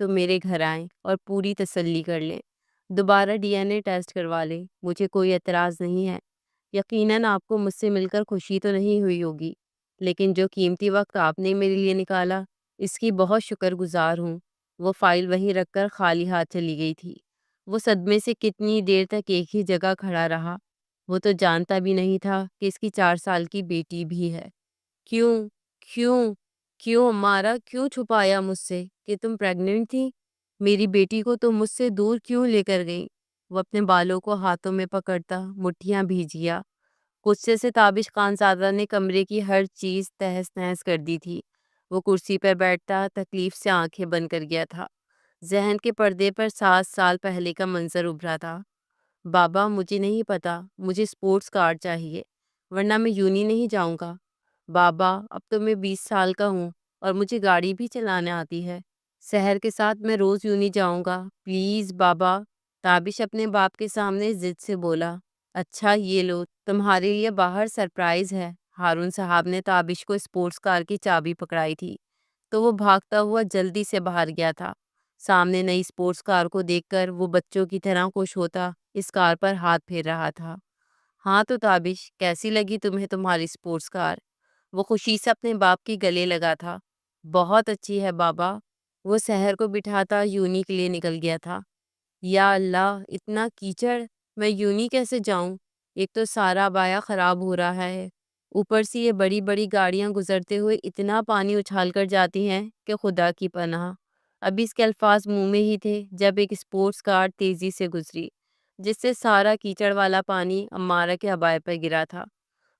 تو میرے گھر آئیں اور پوری تسلی کر لیں۔ دوبارہ ڈی این اے ٹیسٹ کروا لیں، مجھے کوئی اعتراض نہیں ہے۔ یقیناً آپ کو مجھ سے مل کر خوشی تو نہیں ہوئی ہوگی، لیکن جو قیمتی وقت آپ نے میرے لیے نکالا اس کی بہت شکر گزار ہوں۔ وہ فائل وہیں رکھ کر خالی ہاتھ چلی گئی تھی۔ وہ صدمے سے کتنی دیر تک ایک ہی جگہ کھڑا رہا۔ وہ تو جانتا بھی نہیں تھا کہ اس کی 4 سال کی بیٹی بھی ہے۔ کیوں کیوں کیوں ہمارا کیوں چھپایا مجھ سے کہ تم پریگننٹ تھی؟ میری بیٹی کو تم مجھ سے دور کیوں لے کر گئی؟ وہ اپنے بالوں کو ہاتھوں میں پکڑتا مٹھیاں بھیج گیا۔ غصے سے تابش خانزادہ نے کمرے کی ہر چیز تہس نہس کر دی تھی۔ وہ کرسی پر بیٹھتا تکلیف سے آنکھیں بند کر گیا تھا۔ ذہن کے پردے پر 7 سال پہلے کا منظر ابھرا تھا۔ بابا مجھے نہیں پتا، مجھے سپورٹس کار چاہیے ورنہ میں یونی نہیں جاؤں گا۔ بابا اب تو میں 20 سال کا ہوں اور مجھے گاڑی بھی چلانے آتی ہے۔ سحر کے ساتھ میں روز یونی جاؤں گا، پلیز بابا۔ تابش اپنے باپ کے سامنے ضد سے بولا۔ اچھا یہ لو، تمہارے لیے باہر سرپرائز ہے۔ ہارون صاحب نے تابش کو اسپورٹس کار کی چابی پکڑائی تھی تو وہ بھاگتا ہوا جلدی سے باہر گیا تھا۔ سامنے نئی اسپورٹس کار کو دیکھ کر وہ بچوں کی طرح خوش ہوتا اس کار پر ہاتھ پھیر رہا تھا۔ ہاں تو تابش، کیسی لگی تمہیں تمہاری اسپورٹس کار؟ وہ خوشی سے اپنے باپ کے گلے لگا تھا۔ بہت اچھی ہے بابا۔ وہ سحر کو بٹھاتا یونی کے لیے نکل گیا تھا۔ یا اللہ اتنا کیچڑ، میں یونی کیسے جاؤں؟ ایک تو سارا بایا خراب ہو رہا ہے، اوپر سے یہ بڑی بڑی گاڑیاں گزرتے ہوئے اتنا پانی اچھال کر جاتی ہیں کہ خدا کی پناہ۔ ابھی اس کے الفاظ منہ میں ہی تھے جب ایک اسپورٹس کار تیزی سے گزری جس سے سارا کیچڑ والا پانی امارہ کے عبائے پر گرا تھا۔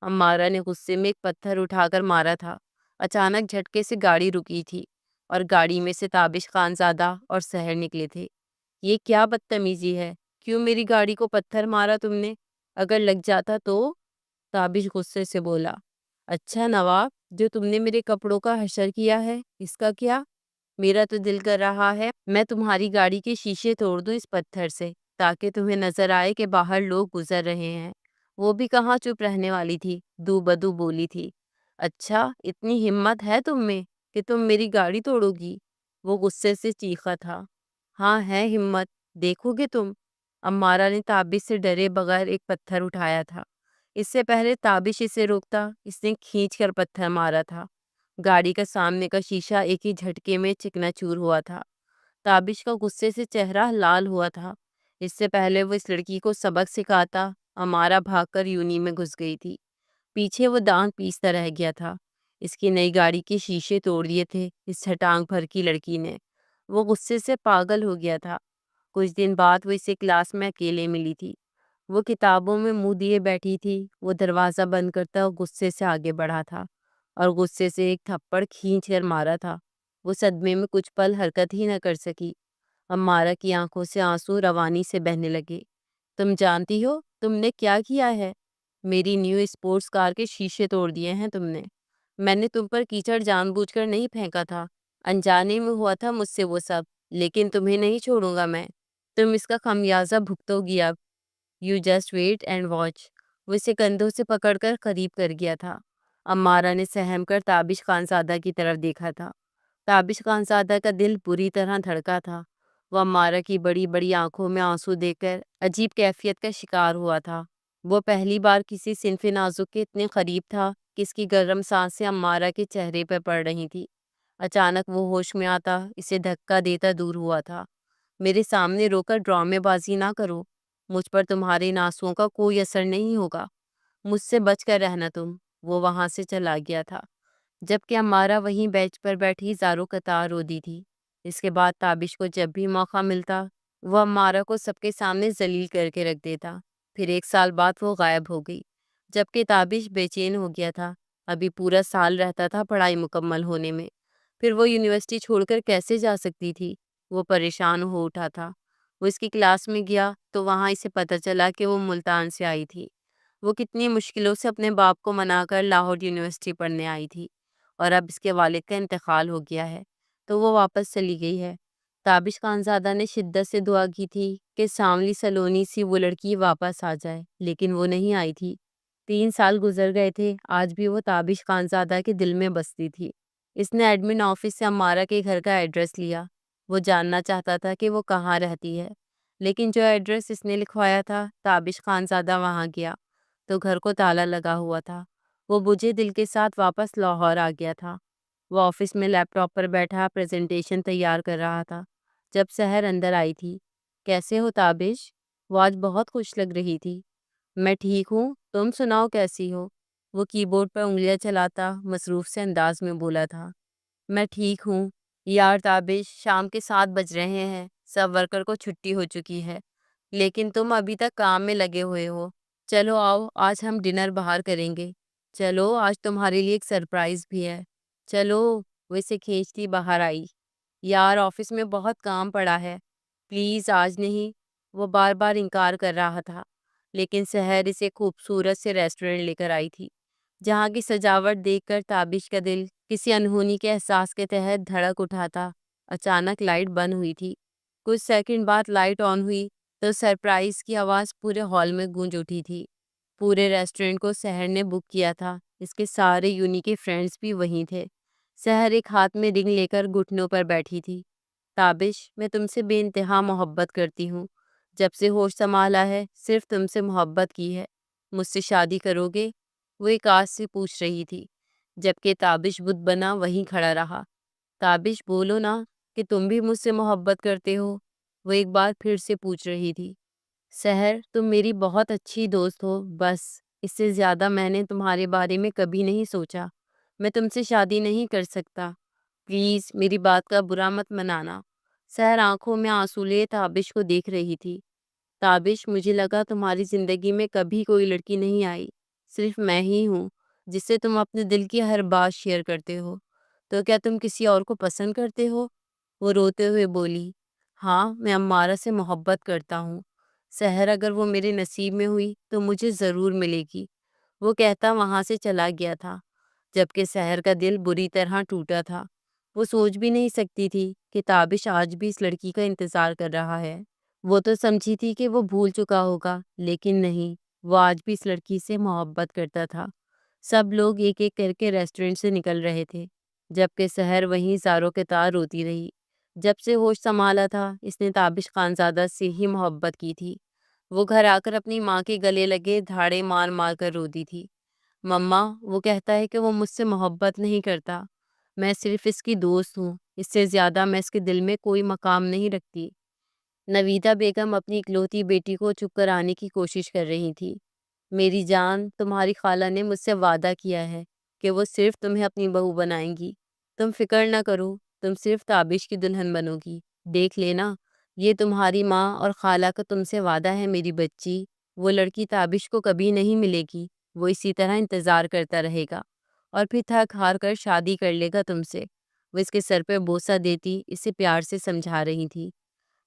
امارہ نے غصے میں ایک پتھر اٹھا کر مارا تھا۔ اچانک جھٹکے سے گاڑی رکی تھی اور گاڑی میں سے تابش خانزادہ اور سحر نکلے تھے۔ یہ کیا بدتمیزی ہے؟ کیوں میری گاڑی کو پتھر مارا تم نے؟ اگر لگ جاتا تو؟ تابش غصے سے بولا۔ اچھا نواب، جو تم نے میرے کپڑوں کا حشر کیا ہے اس کا کیا؟ میرا تو دل کر رہا ہے میں تمہاری گاڑی کے شیشے توڑ دوں اس پتھر سے تاکہ تمہیں نظر آئے کہ باہر لوگ گزر رہے ہیں۔ وہ بھی کہاں چپ رہنے والی تھی، دو بدو بولی تھی۔ اچھا اتنی ہمت ہے تم میں کہ تم میری گاڑی توڑو گی؟ وہ غصے سے چیخا تھا۔ ہاں ہے ہمت، دیکھو گے تم۔ امارہ نے تابش سے ڈرے بغیر ایک پتھر اٹھایا تھا۔ اس سے پہلے تابش اسے روکتا اس نے کھینچ کر پتھر مارا تھا۔ گاڑی کا سامنے کا شیشہ ایک ہی جھٹکے میں چکنا چور ہوا تھا۔ تابش کا غصے سے چہرہ لال ہوا تھا۔ اس سے پہلے وہ اس لڑکی کو سبق سکھاتا امارہ بھاگ کر یونی میں گھس گئی تھی۔ پیچھے وہ دانت پیستا رہ گیا تھا۔ اس کی نئی گاڑی کے شیشے توڑ دیے تھے اس چھٹانگ بھر کی لڑکی نے۔ وہ غصے سے پاگل ہو گیا تھا۔ کچھ دن بعد وہ اسے کلاس میں اکیلے ملی تھی۔ وہ کتابوں میں منہ دیے بیٹھی تھی۔ وہ دروازہ بند کرتا غصے سے آگے بڑھا تھا اور غصے سے ایک تھپڑ کھینچ کر مارا تھا۔ وہ صدمے میں کچھ پل حرکت ہی نہ کر سکی۔ امارہ کی آنکھوں سے آنسو روانی سے بہنے لگے۔ تم جانتی ہو تم نے کیا کیا ہے؟ میری نیو اسپورٹس کار کے شیشے توڑ دیے ہیں تم نے۔ میں نے تم پر کیچڑ جان بوجھ کر نہیں پھینکا تھا، انجانے میں ہوا تھا مجھ سے وہ سب، لیکن تمہیں نہیں چھوڑوں گا میں۔ تم اس کا خمیازہ بھگتو گی اب۔ You just wait and watch. وہ اسے کندھوں سے پکڑ کر قریب کر گیا تھا۔ امارہ نے سہم کر تابش خانزادہ کی طرف دیکھا تھا۔ تابش خانزادہ کا دل بری طرح دھڑکا تھا۔ وہ امارہ کی بڑی بڑی آنکھوں میں آنسو دیکھ کر عجیب کیفیت کا شکار ہوا تھا۔ وہ پہلی بار کسی صنف نازک کے اتنے قریب تھا کہ اس کی گرم سانسیں امارہ کے چہرے پر پڑ رہی تھی۔ اچانک وہ ہوش میں آتا اسے دھکا دیتا دور ہوا تھا۔ میرے سامنے رو کر ڈرامے بازی نہ کرو، مجھ پر تمہارے ان آنسوؤں کا کوئی اثر نہیں ہوگا، مجھ سے بچ کر رہنا تم۔ وہ وہاں سے چلا گیا تھا جبکہ امارہ وہیں بینچ پر بیٹھی زاروں قطار رو دی تھی۔ اس کے بعد تابش کو جب بھی موقع ملتا وہ امارہ کو سب کے سامنے ذلیل کر کے رکھ دیتا۔ پھر 1 سال بعد وہ غائب ہو گئی جبکہ تابش بے چین ہو گیا تھا۔ ابھی پورا سال رہتا تھا پڑھائی مکمل ہونے میں، پھر وہ یونیورسٹی چھوڑ کر کیسے جا سکتی تھی؟ وہ پریشان ہو اٹھا تھا۔ وہ اس کی کلاس میں گیا تو وہاں اسے پتہ چلا کہ وہ ملتان سے آئی تھی۔ وہ کتنی مشکلوں سے اپنے باپ کو منا کر لاہور یونیورسٹی پڑھنے آئی تھی اور اب اس کے والد کا انتقال ہو گیا ہے تو وہ واپس چلی گئی ہے۔ تابش خانزادہ نے شدت سے دعا کی تھی کہ سانولی سلونی سی وہ لڑکی واپس آ جائے، لیکن وہ نہیں آئی تھی۔ 3 سال گزر گئے تھے، آج بھی وہ تابش خانزادہ کے دل میں بستی تھی۔ اس نے ایڈمن آفس سے امارہ کے گھر کا ایڈریس لیا وہ جاننا چاہتا تھا کہ وہ کہاں رہتی ہے، لیکن جو ایڈریس اس نے لکھوایا تھا تابش خانزادہ وہاں گیا تو گھر کو تالا لگا ہوا تھا۔ وہ بجھے دل کے ساتھ واپس لاہور آ گیا تھا۔ وہ آفس میں لیپ ٹاپ پر بیٹھا پریزنٹیشن تیار کر رہا تھا جب سحر اندر آئی تھی۔ کیسے ہو تابش؟ وہ آج بہت خوش لگ رہی تھی۔ میں ٹھیک ہوں، تم سناؤ کیسی ہو؟ وہ کی بورڈ پر انگلیاں چلاتا مصروف سے انداز میں بولا تھا۔ میں ٹھیک ہوں یار تابش، شام کے 7 بج رہے ہیں، سب ورکر کو چھٹی ہو چکی ہے، لیکن تم ابھی تک کام میں لگے ہوئے ہو۔ چلو آؤ آج ہم ڈنر باہر کریں گے۔ چلو آج تمہارے لیے ایک سرپرائز بھی ہے۔ چلو، وہ اسے کھینچتی باہر آئی۔ یار آفس میں بہت کام پڑا ہے، پلیز آج نہیں۔ وہ بار بار انکار کر رہا تھا، لیکن سحر اسے خوبصورت سے ریسٹورنٹ لے کر آئی تھی جہاں کی سجاوٹ دیکھ کر تابش کا دل کسی انہونی کے احساس کے تحت دھڑک اٹھا تھا۔ اچانک لائٹ بند ہوئی تھی۔ کچھ سیکنڈ بعد لائٹ آن ہوئی تو سرپرائز کی آواز پورے ہال میں گونج اٹھی تھی۔ پورے ریسٹورنٹ کو سحر نے بک کیا تھا، اس کے سارے یونی کے فرینڈز بھی وہیں تھے۔ سحر ایک ہاتھ میں رنگ لے کر گھٹنوں پر بیٹھی تھی۔ تابش، میں تم سے بے انتہا محبت کرتی ہوں، جب سے ہوش سنبھالا ہے صرف تم سے محبت کی ہے۔ مجھ سے شادی کرو گے؟ وہ ایک آواز سے پوچھ رہی تھی، جبکہ تابش بت بنا وہیں کھڑا رہا۔ تابش بولو نا کہ تم بھی مجھ سے محبت کرتے ہو، وہ ایک بار پھر سے پوچھ رہی تھی۔ سحر، تم میری بہت اچھی دوست ہو، بس اس سے زیادہ میں نے تمہارے بارے میں کبھی نہیں سوچا۔ میں تم سے شادی نہیں کر سکتا، پلیز میری بات کا برا مت منانا۔ سحر آنکھوں میں آنسو لیے تابش کو دیکھ رہی تھی۔ تابش، مجھے لگا تمہاری زندگی میں کبھی کوئی لڑکی نہیں آئی، صرف میں ہی ہوں جس سے تم اپنے دل کی ہر بات شیئر کرتے ہو۔ تو کیا تم کسی اور کو پسند کرتے ہو؟ وہ روتے ہوئے بولی۔ ہاں، میں امارہ سے محبت کرتا ہوں۔ سحر، اگر وہ میرے نصیب میں ہوئی تو مجھے ضرور ملے گی، وہ کہتا وہاں سے چلا گیا تھا، جبکہ سحر کا دل بری طرح ٹوٹا تھا۔ وہ سوچ بھی نہیں سکتی تھی کہ تابش آج بھی اس لڑکی کا انتظار کر رہا ہے۔ وہ تو سمجھی تھی کہ وہ بھول چکا ہوگا، لیکن نہیں، وہ آج بھی اس لڑکی سے محبت کرتا تھا۔ سب لوگ ایک ایک کر کے ریسٹورنٹ سے نکل رہے تھے، جبکہ سحر وہیں زاروں کے تار روتی رہی۔ جب سے ہوش سنبھالا تھا اس نے تابش خانزادہ سے ہی محبت کی تھی۔ وہ گھر آ کر اپنی ماں کے گلے لگے دھاڑے مار مار کر روتی تھی۔ مما، وہ کہتا ہے کہ وہ مجھ سے محبت نہیں کرتا، میں صرف اس کی دوست ہوں، اس سے زیادہ میں اس کے دل میں کوئی مقام نہیں رکھتی۔ نویدہ بیگم اپنی اکلوتی بیٹی کو چپ کرانے کی کوشش کر رہی تھی۔ میری جان، تمہاری خالہ نے مجھ سے وعدہ کیا ہے کہ وہ صرف تمہیں اپنی بہو بنائیں گی، تم فکر نہ کرو، تم صرف تابش کی دلہن بنو گی، دیکھ لینا، یہ تمہاری ماں اور خالہ کا تم سے وعدہ ہے میری بچی۔ وہ لڑکی تابش کو کبھی نہیں ملے گی، وہ اسی طرح انتظار کرتا رہے گا اور پھر تھک ہار کر شادی کر لے گا تم سے۔ وہ اس کے سر پہ بوسہ دیتی اسے پیار سے سمجھا رہی تھی۔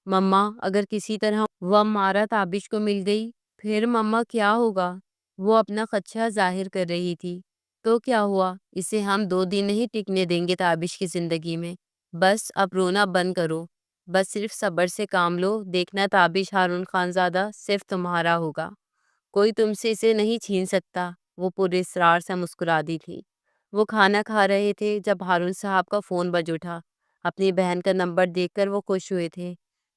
مما، اگر کسی طرح وہ امارہ تابش کو مل گئی پھر مما کیا ہوگا؟ وہ اپنا خدشہ ظاہر کر رہی تھی۔ تو کیا ہوا، اسے ہم 2 دن نہیں ٹکنے دیں گے تابش کی زندگی میں۔ بس اب رونا بند کرو، بس صرف صبر سے کام لو، دیکھنا تابش ہارون خانزادہ صرف تمہارا ہوگا، کوئی تم سے اسے نہیں چھین سکتا۔ وہ پورے اصرار سے مسکرا دی تھی۔ وہ کھانا کھا رہے تھے جب ہارون صاحب کا فون بج اٹھا۔ اپنی بہن کا نمبر دیکھ کر وہ خوش ہوئے تھے۔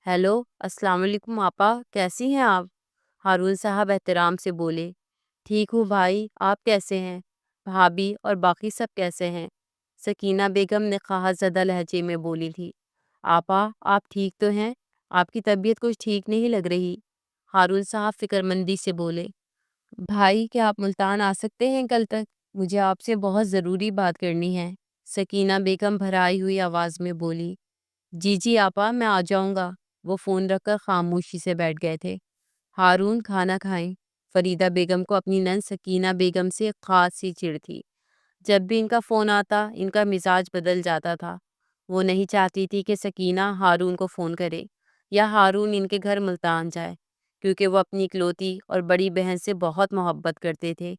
ہیلو، السلام علیکم آپا، کیسی ہیں آپ؟ ہارون صاحب احترام سے بولے۔ ٹھیک ہوں بھائی، آپ کیسے ہیں؟ بھابھی اور باقی سب کیسے ہیں؟ سکینہ بیگم نقاہت زدہ لہجے میں بولی تھی۔ آپا، آپ ٹھیک تو ہیں؟ آپ کی طبیعت کچھ ٹھیک نہیں لگ رہی۔ ہارون صاحب فکر مندی سے بولے۔ بھائی، کیا آپ ملتان آ سکتے ہیں کل تک؟ مجھے آپ سے بہت ضروری بات کرنی ہے، سکینہ بیگم بھرائی ہوئی آواز میں بولی۔ جی جی آپا، میں آ جاؤں گا۔ وہ فون رکھ کر خاموشی سے بیٹھ گئے تھے۔ ہارون، کھانا کھائیں۔ فریدہ بیگم کو اپنی نند سکینہ بیگم سے خاص سی چڑ تھی۔ جب بھی ان کا فون آتا ان کا مزاج بدل جاتا تھا۔ وہ نہیں چاہتی تھی کہ سکینہ ہارون کو فون کرے یا ہارون ان کے گھر ملتان جائے، کیونکہ وہ اپنی اکلوتی اور بڑی بہن سے بہت محبت کرتے تھے۔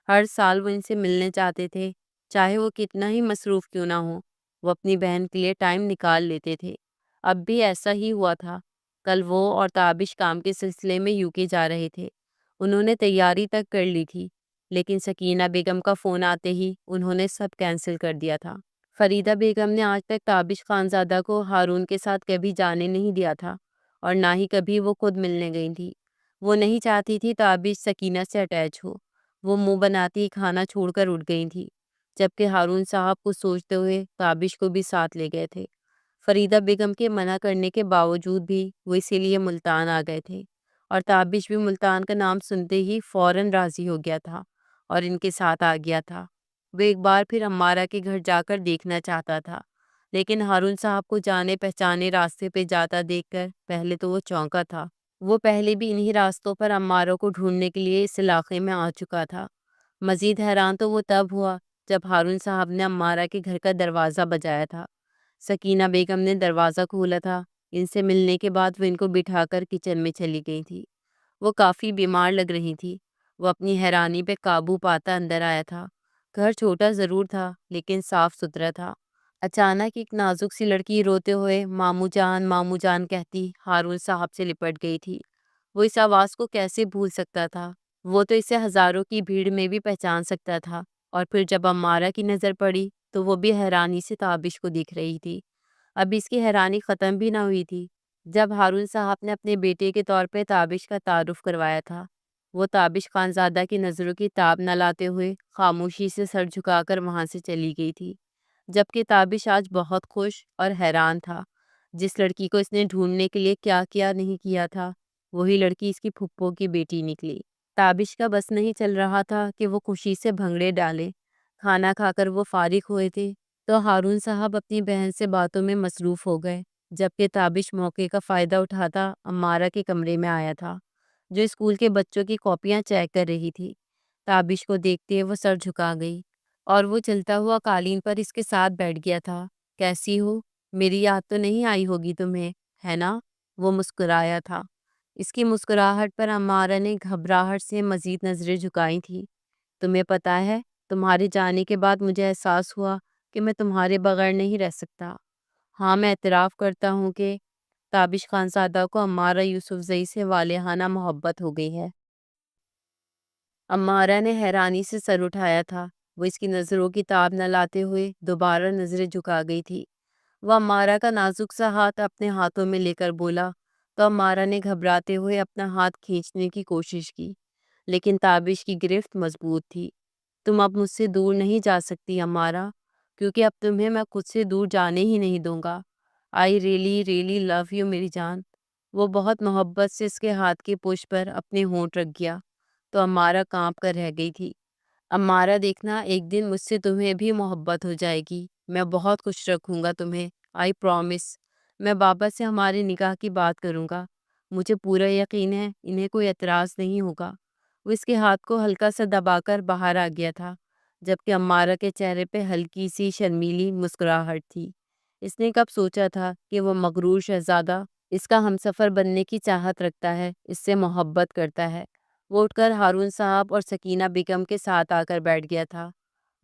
ہر سال وہ ان سے ملنے چاہتے تھے، چاہے وہ کتنا ہی مصروف کیوں نہ ہو، وہ اپنی بہن کے لیے ٹائم نکال لیتے تھے۔ اب بھی ایسا ہی ہوا تھا۔ کل وہ اور تابش کام کے سلسلے میں یوکے جا رہے تھے۔ انہوں نے تیاری تک کر لی تھی، لیکن سکینہ بیگم کا فون آتے ہی انہوں نے سب کینسل کر دیا تھا۔ فریدہ بیگم نے آج تک تابش خانزادہ کو ہارون کے ساتھ کبھی جانے نہیں دیا تھا، اور نہ ہی کبھی وہ خود ملنے گئی تھی۔ وہ نہیں چاہتی تھی تابش سکینہ سے اٹیچ ہو۔ وہ منہ بناتی ہی کھانا چھوڑ کر اٹھ گئی تھی، جبکہ ہارون صاحب کو سوچتے ہوئے تابش کو بھی ساتھ لے گئے تھے۔ فریدہ بیگم کے منع کرنے کے باوجود بھی وہ اسی لیے ملتان آ گئے تھے، اور تابش بھی ملتان کا نام سنتے ہی فوراً راضی ہو گیا تھا اور ان کے ساتھ آ گیا تھا۔ وہ ایک بار پھر امارہ کے گھر جا کر دیکھنا چاہتا تھا، لیکن ہارون صاحب کو جانے پہچانے راستے پہ جاتا دیکھ کر پہلے تو وہ چونکا تھا۔ وہ پہلے بھی انہی راستوں پر امارہ کو ڈھونڈنے کے لیے اس علاقے میں آ چکا تھا۔ مزید حیران تو وہ تب ہوا جب ہارون صاحب نے امارہ کے گھر کا دروازہ بجایا تھا۔ سکینہ بیگم نے دروازہ کھولا تھا۔ ان سے ملنے کے بعد وہ ان کو بٹھا کر کچن میں چلی گئی تھی۔ وہ کافی بیمار لگ رہی تھی۔ وہ اپنی حیرانی پہ قابو پاتا اندر آیا تھا۔ گھر چھوٹا ضرور تھا لیکن صاف ستھرا تھا۔ اچانک ایک نازک سی لڑکی روتے ہوئے مامو جان کہتی ہارون صاحب سے لپٹ گئی تھی۔ وہ اس آواز کو کیسے بھول سکتا تھا؟ وہ تو اسے ہزاروں کی بھیڑ میں بھی پہچان سکتا تھا۔ اور پھر جب امارہ کی نظر پڑی تو وہ بھی حیرانی سے تابش کو دیکھ رہی تھی۔ اب اس کی حیرانی ختم بھی نہ ہوئی تھی۔ جب ہارون صاحب نے اپنے بیٹے کے طور پہ تابش کا تعارف کروایا تھا، وہ تابش خانزادہ کی نظروں کی تاب نہ لاتے ہوئے خاموشی سے سر جھکا کر وہاں سے چلی گئی تھی، جبکہ تابش آج بہت خوش اور حیران تھا۔ جس لڑکی کو اس نے ڈھونڈنے کے لیے کیا کیا نہیں کیا تھا، وہی لڑکی اس کی پھپھو کی بیٹی نکلی۔ تابش کا بس نہیں چل رہا تھا کہ وہ خوشی سے بھنگڑے ڈالے۔ کھانا کھا کر وہ فارغ ہوئے تھے تو ہارون صاحب اپنی بہن سے باتوں میں مصروف ہو گئے، جبکہ تابش موقع کا فائدہ اٹھاتا امارہ کے کمرے میں آیا تھا، جو اسکول کے بچوں کی کاپیاں چیک کر رہی تھی۔ تابش کو دیکھتے وہ سر جھکا گئی اور وہ چلتا ہوا قالین پر اس کے ساتھ بیٹھ گیا تھا۔ کیسی ہو؟ میری یاد تو نہیں آئی ہوگی تمہیں، ہے نا؟ وہ مسکرایا تھا۔ اس کی مسکراہٹ پر امارہ نے گھبراہٹ سے مزید نظریں جھکائی تھیں۔ تمہیں پتہ ہے، تمہارے جانے کے بعد مجھے احساس ہوا کہ میں تمہارے بغیر نہیں رہ سکتا۔ ہاں، میں اعتراف کرتا ہوں کہ تابش خانزادہ کو امارہ یوسفزئی سے والہانہ محبت ہو گئی ہے۔ امارہ نے حیرانی سے سر اٹھایا تھا۔ وہ اس کی نظروں کی تاب نہ لاتے ہوئے دوبارہ نظریں جھکا گئی تھی۔ وہ امارہ کا نازک سا ہاتھ اپنے ہاتھوں میں لے کر بولا تو امارہ نے گھبراتے ہوئے اپنا ہاتھ کھینچنے کی کوشش کی، لیکن تابش کی گرفت مضبوط تھی۔ تم اب مجھ سے دور نہیں جا سکتی امارہ، کیونکہ اب تمہیں میں خود سے دور جانے ہی نہیں دوں گا۔ I really really love you میری جان۔ وہ بہت محبت سے اس کے ہاتھ کی پشت پر اپنے ہونٹ رکھ گیا تو امارہ کانپ کر رہ گئی تھی۔ امارہ، دیکھنا، ایک دن مجھ سے تمہیں بھی محبت ہو جائے گی۔ میں بہت خوش رکھوں گا تمہیں، آئی پرومس۔ میں بابا سے ہمارے نکاح کی بات کروں گا۔ مجھے پورا یقین ہے انہیں کوئی اعتراض نہیں ہوگا۔ وہ اس کے ہاتھ کو ہلکا سا دبا کر باہر آ گیا تھا، جبکہ امارہ کے چہرے پہ ہلکی سی شرمیلی مسکراہٹ تھی۔ اس نے کب سوچا تھا کہ وہ مغرور شہزادہ اس کا ہمسفر بننے کی چاہت رکھتا ہے، اس سے محبت کرتا ہے۔ وہ اٹھ کر ہارون صاحب اور سکینہ بیگم کے ساتھ آ کر بیٹھ گیا تھا۔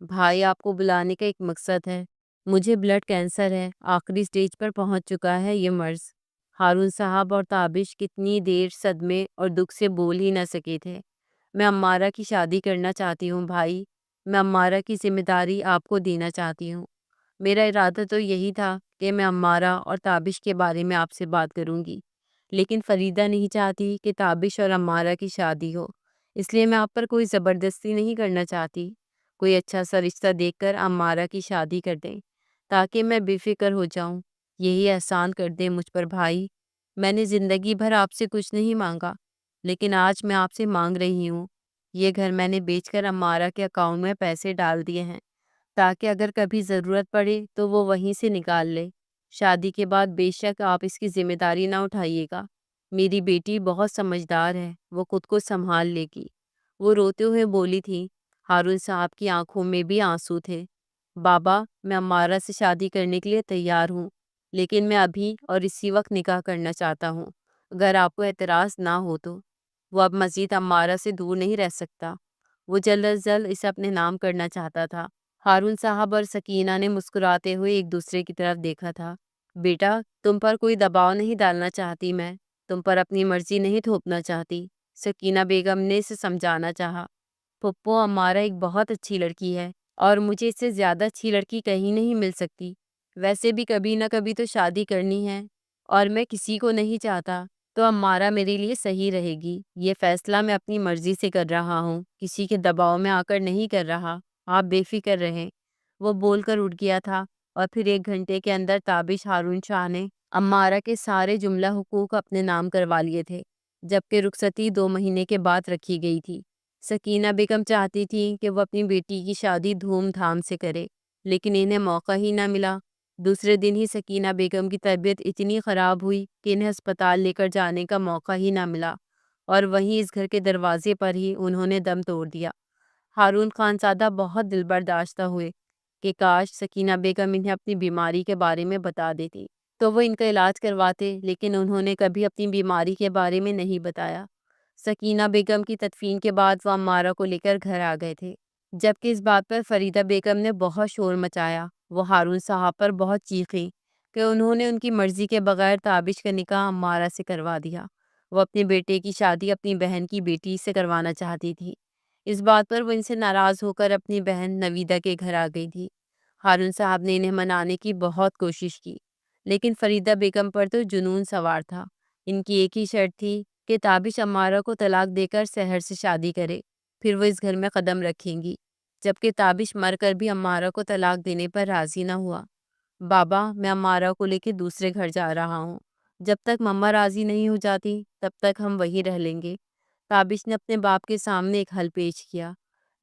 بھائی، آپ کو بلانے کا ایک مقصد ہے۔ مجھے بلڈ کینسر ہے، آخری سٹیج پر پہنچ چکا ہے یہ مرض۔ ہارون صاحب اور تابش کتنی دیر صدمے اور دکھ سے بول ہی نہ سکے تھے۔ میں امارہ کی شادی کرنا چاہتی ہوں بھائی۔ میں امارہ کی ذمہ داری آپ کو دینا چاہتی ہوں۔ میرا ارادہ تو یہی تھا کہ میں امارہ اور تابش کے بارے میں آپ سے بات کروں گی، لیکن فریدہ نہیں چاہتی کہ تابش اور امارہ کی شادی ہو، اس لیے میں آپ پر کوئی زبردستی نہیں کرنا چاہتی۔ کوئی اچھا سا رشتہ دیکھ کر امارہ کی شادی کر دیں تاکہ میں بے فکر ہو جاؤں۔ یہی احسان کر دیں مجھ پر بھائی۔ میں نے زندگی بھر آپ سے کچھ نہیں مانگا، لیکن آج میں آپ سے مانگ رہی ہوں۔ یہ گھر میں نے بیچ کر امارہ کے اکاؤنٹ میں پیسے ڈال دیے ہیں تاکہ اگر کبھی ضرورت پڑے تو وہ وہیں سے نکال لے۔ شادی کے بعد بے شک آپ اس کی ذمہ داری نہ اٹھائیے گا۔ میری بیٹی بہت سمجھدار ہے، وہ خود کو سنبھال لے گی۔ وہ روتے ہوئے بولی تھی۔ ہارون صاحب کی آنکھوں میں بھی آنسو تھے۔ بابا، میں امارہ سے شادی کرنے کے لیے تیار ہوں، لیکن میں ابھی اور اسی وقت نکاح کرنا چاہتا ہوں، اگر آپ کو اعتراض نہ ہو تو۔ وہ اب مزید امارہ سے دور نہیں رہ سکتا۔ وہ جلد از جلد اسے اپنے نام کرنا چاہتا تھا۔ ہارون صاحب اور سکینہ نے مسکراتے ہوئے ایک دوسرے کی طرف دیکھا تھا۔ بیٹا، تم پر کوئی دباؤ نہیں ڈالنا چاہتی، میں تم پر اپنی مرضی نہیں تھوپنا چاہتی، سکینہ بیگم نے اسے سمجھانا چاہا۔ پھپھو، امارہ ایک بہت اچھی لڑکی ہے، اور مجھے اس سے زیادہ اچھی لڑکی کہیں نہیں مل سکتی۔ ویسے بھی کبھی نہ کبھی تو شادی کرنی ہے اور میں کسی کو نہیں چاہتا، تو امارا میرے لیے صحیح رہے گی۔ یہ فیصلہ میں اپنی مرضی سے کر رہا ہوں، کسی کے دباؤ میں آ کر نہیں کر رہا۔ آپ بے فکر رہیں۔ وہ بول کر اٹھ گیا تھا اور پھر 1 گھنٹے کے اندر تابش ہارون شاہ نے امارا کے سارے جملہ حقوق اپنے نام کروا لیے تھے، جبکہ رخصتی 2 مہینے کے بعد رکھی گئی تھی۔ سکینہ بیگم چاہتی تھی کہ وہ اپنی بیٹی کی شادی دھوم دھام سے کرے، لیکن انہیں موقع ہی نہ ملا۔ دوسرے دن ہی سکینہ بیگم کی طبیعت اتنی خراب ہوئی کہ انہیں ہسپتال لے کر جانے کا موقع ہی نہ ملا، اور وہیں اس گھر کے دروازے پر ہی انہوں نے دم توڑ دیا۔ ہارون خانزادہ بہت دل برداشتہ ہوئے کہ کاش سکینہ بیگم انہیں اپنی بیماری کے بارے میں بتا دیتی تو وہ ان کا علاج کرواتے، لیکن انہوں نے کبھی اپنی بیماری کے بارے میں نہیں بتایا۔ سکینہ بیگم کی تدفین کے بعد وہ امارہ کو لے کر گھر آ گئے تھے، جبکہ اس بات پر فریدہ بیگم نے بہت شور مچایا۔ وہ ہارون صاحب پر بہت چیخیں کہ انہوں نے ان کی مرضی کے بغیر تابش کا نکاح امارہ سے کروا دیا۔ وہ اپنے بیٹے کی شادی اپنی بہن کی بیٹی سے کروانا چاہتی تھی۔ اس بات پر وہ ان سے ناراض ہو کر اپنی بہن نویدہ کے گھر آ گئی تھی۔ ہارون صاحب نے انہیں منانے کی بہت کوشش کی، لیکن فریدہ بیگم پر تو جنون سوار تھا۔ ان کی ایک ہی شرط تھی کہ تابش امارہ کو طلاق دے کر سحر سے شادی کرے، پھر وہ اس گھر میں قدم رکھیں گی، جبکہ تابش مر کر بھی امارہ کو طلاق دینے پر راضی نہ ہوا۔ بابا، میں امارہ کو لے کے دوسرے گھر جا رہا ہوں۔ جب تک مما راضی نہیں ہو جاتی تب تک ہم وہی رہ لیں گے۔ تابش نے اپنے باپ کے سامنے ایک حل پیش کیا۔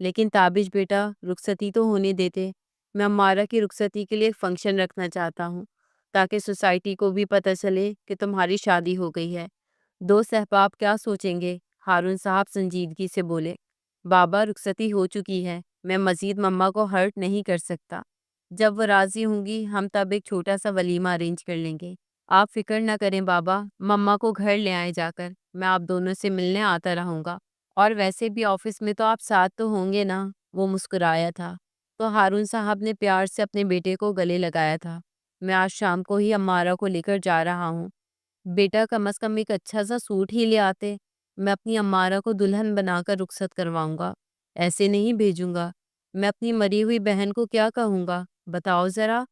لیکن تابش بیٹا، رخصتی تو ہونے دیتے۔ میں امارہ کی رخصتی کے لیے ایک فنکشن رکھنا چاہتا ہوں، تاکہ سوسائٹی کو بھی پتہ چلے کہ تمہاری شادی ہو گئی ہے۔ دوست احباب کیا سوچیں گے؟ ہارون صاحب سنجیدگی سے بولے۔ بابا، رخصتی ہو چکی ہے، میں مزید مما کو ہرٹ نہیں کر سکتا۔ جب وہ راضی ہوں گی ہم تب ایک چھوٹا سا ولیمہ ارینج کر لیں گے۔ آپ فکر نہ کریں بابا، مما کو گھر لے آئے جا کر، میں آپ دونوں سے ملنے آتا رہوں گا، اور ویسے بھی آفس میں تو آپ ساتھ تو ہوں گے نا۔ وہ مسکرایا تھا تو ہارون صاحب نے پیار سے اپنے بیٹے کو گلے لگایا تھا۔ میں آج شام کو ہی امارہ کو لے کر جا رہا ہوں۔ بیٹا، کم از کم ایک اچھا سا سوٹ ہی لے آتے، میں اپنی امارہ کو دلہن بنا کر رخصت کرواؤں گا، ایسے نہیں بھیجوں گا۔ میں اپنی مری ہوئی بہن کو کیا کہوں گا، بتاؤ ذرا۔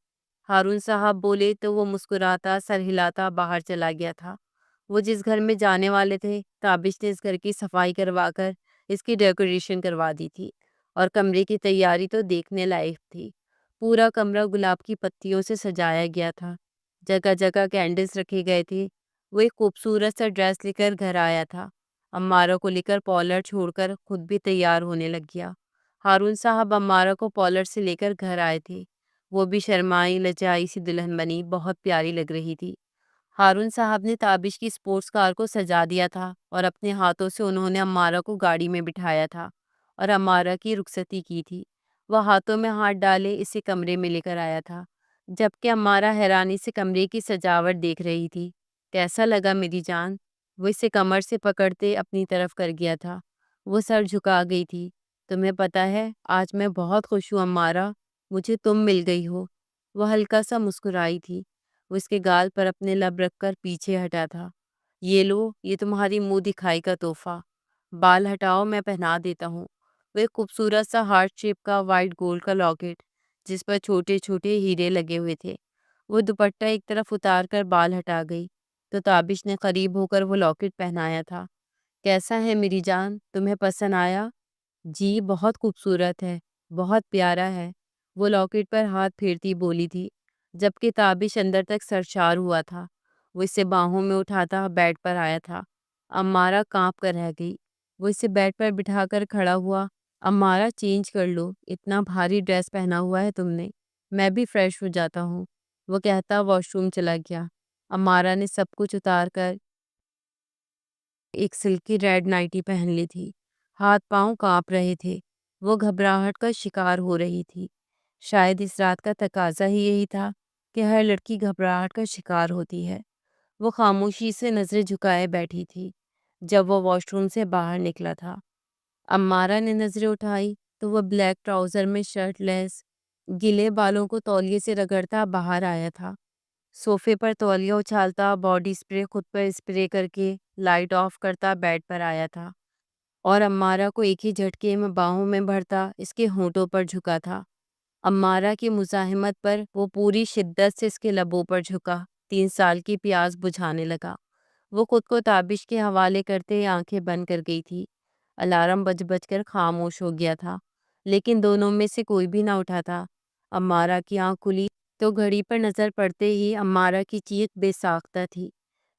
ہارون صاحب بولے تو وہ مسکراتا سر ہلاتا باہر چلا گیا تھا۔ وہ جس گھر میں جانے والے تھے، تابش نے اس گھر کی صفائی کروا کر اس کی ڈیکوریشن کروا دی تھی، اور کمرے کی تیاری تو دیکھنے لائق تھی۔ پورا کمرہ گلاب کی پتیوں سے سجایا گیا تھا، جگہ جگہ کینڈلز رکھے گئے تھے۔ وہ ایک خوبصورت سا ڈریس لے کر گھر آیا تھا۔ امارہ کو لے کر پارلر چھوڑ کر خود بھی تیار ہونے لگ گیا۔ ہارون صاحب امارہ کو پارلر سے لے کر گھر آئے تھے۔ وہ بھی شرمائی لجائی سی دلہن بنی بہت پیاری لگ رہی تھی۔ ہارون صاحب نے تابش کی اسپورٹس کار کو سجا دیا تھا، اور اپنے ہاتھوں سے انہوں نے امارہ کو گاڑی میں بٹھایا تھا اور امارہ کی رخصتی کی تھی۔ وہ ہاتھوں میں ہاتھ ڈالے اسے کمرے میں لے کر آیا تھا، جبکہ امارہ حیرانی سے کمرے کی سجاوٹ دیکھ رہی تھی۔ کیسا لگا میری جان؟ وہ اسے کمر سے پکڑتے اپنی طرف کر گیا تھا۔ وہ سر جھکا گئی تھی۔ تمہیں پتہ ہے آج میں بہت خوش ہوں امارہ، مجھے تم مل گئی ہو۔ وہ ہلکا سا مسکرائی تھی۔ وہ اس کے گال پر اپنے لب رکھ کر پیچھے ہٹا تھا۔ یہ لو، یہ تمہاری منہ دکھائی کا تحفہ۔ بال ہٹاؤ، میں پہنا دیتا ہوں۔ وہ ایک خوبصورت سا ہارٹ شیپ کا وائٹ گولڈ کا لاکٹ، جس پر چھوٹے چھوٹے ہیرے لگے ہوئے تھے۔ وہ دوپٹہ ایک طرف اتار کر بال ہٹا گئی تو تابش نے قریب ہو کر وہ لاکٹ پہنایا تھا۔ کیسا ہے میری جان، تمہیں پسند آیا؟ جی، بہت خوبصورت ہے، بہت پیارا ہے۔ وہ لاکٹ پر ہاتھ پھیرتی بولی تھی، جبکہ تابش اندر تک سرشار ہوا تھا۔ وہ اسے باہوں میں اٹھاتا بیڈ پر آیا تھا۔ امارہ کانپ کر رہ گئی۔ وہ اسے بیڈ پر بٹھا کر کھڑا ہوا۔ امارہ، چینج کر لو، اتنا بھاری ڈریس پہنا ہوا ہے تم نے، میں بھی فریش ہو جاتا ہوں۔ وہ کہتا واش روم چلا گیا۔ امارہ نے سب کچھ اتار کر ایک سلکی ریڈ نائٹی پہن لی تھی۔ ہاتھ پاؤں کانپ رہے تھے۔ وہ گھبراہٹ کا شکار ہو رہی تھی۔ شاید اس رات کا تقاضا ہی یہی تھا کہ ہر لڑکی گھبراہٹ کا شکار ہوتی ہے۔ وہ خاموشی سے نظریں جھکائے بیٹھی تھی جب وہ واش روم سے باہر نکلا تھا۔ امارہ نے نظریں اٹھائی تو وہ بلیک ٹراؤزر میں شرٹ لیس، گیلے بالوں کو تولیے سے رگڑتا باہر آیا تھا۔ صوفے پر تولیہ اچھالتا، باڈی اسپرے خود پر اسپرے کر کے لائٹ آف کرتا بیڈ پر آیا تھا، اور امارہ کو ایک ہی جھٹکے میں باہوں میں بھرتا اس کے ہونٹوں پر جھکا تھا۔ امارہ کی مزاحمت پر وہ پوری شدت سے اس کے لبوں پر جھکا، 3 سال کی پیاس بجھانے لگا۔ وہ خود کو تابش کے حوالے کرتے آنکھیں بند کر گئی تھی۔ الارم بج بج کر خاموش ہو گیا تھا، لیکن دونوں میں سے کوئی بھی نہ اٹھا تھا۔ امارہ کی آنکھ کھلی تو گھڑی پر نظر پڑتے ہی امارہ کی چیخ بے ساختہ تھی۔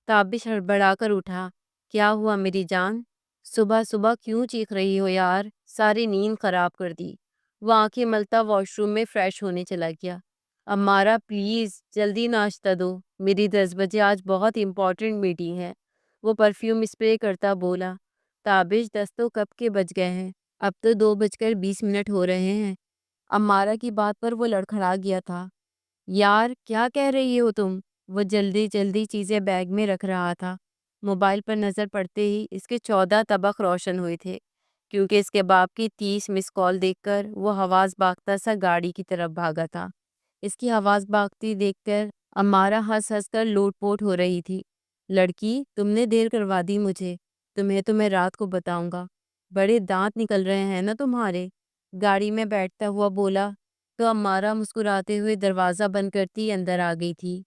تابش ہڑبڑا کر اٹھا۔ کیا ہوا میری جان؟ صبح صبح کیوں چیخ رہی ہو یار؟ ساری نیند خراب کر دی۔ وہ آنکھیں ملتا واش روم میں فریش ہونے چلا گیا۔ امارہ پلیز جلدی ناشتہ دو، میری 10 بجے آج بہت امپورٹنٹ میٹنگ ہے، وہ پرفیوم اسپرے کرتا بولا۔ تابش 10 تو کب کے بج گئے ہیں، اب تو 2:20 ہو رہے ہیں۔ امارہ کی بات پر وہ لڑکھڑا گیا تھا۔ یار کیا کہہ رہی ہو تم؟ وہ جلدی جلدی چیزیں بیگ میں رکھ رہا تھا۔ موبائل پر نظر پڑتے ہی اس کے 14 طبق روشن ہوئے تھے، کیونکہ اس کے باپ کی 30 مس کال دیکھ کر وہ حواس باختہ سا گاڑی کی طرف بھاگا تھا۔ اس کی حواس باغتی دیکھ کر امارہ ہنس ہنس کر لوٹ پوٹ ہو رہی تھی۔ لڑکی تم نے دیر کروا دی مجھے، تمہیں تو میں رات کو بتاؤں گا، بڑے دانت نکل رہے ہیں نا تمہارے، گاڑی میں بیٹھتا ہوا بولا تو امارہ مسکراتے ہوئے دروازہ بند کرتی اندر آ گئی تھی۔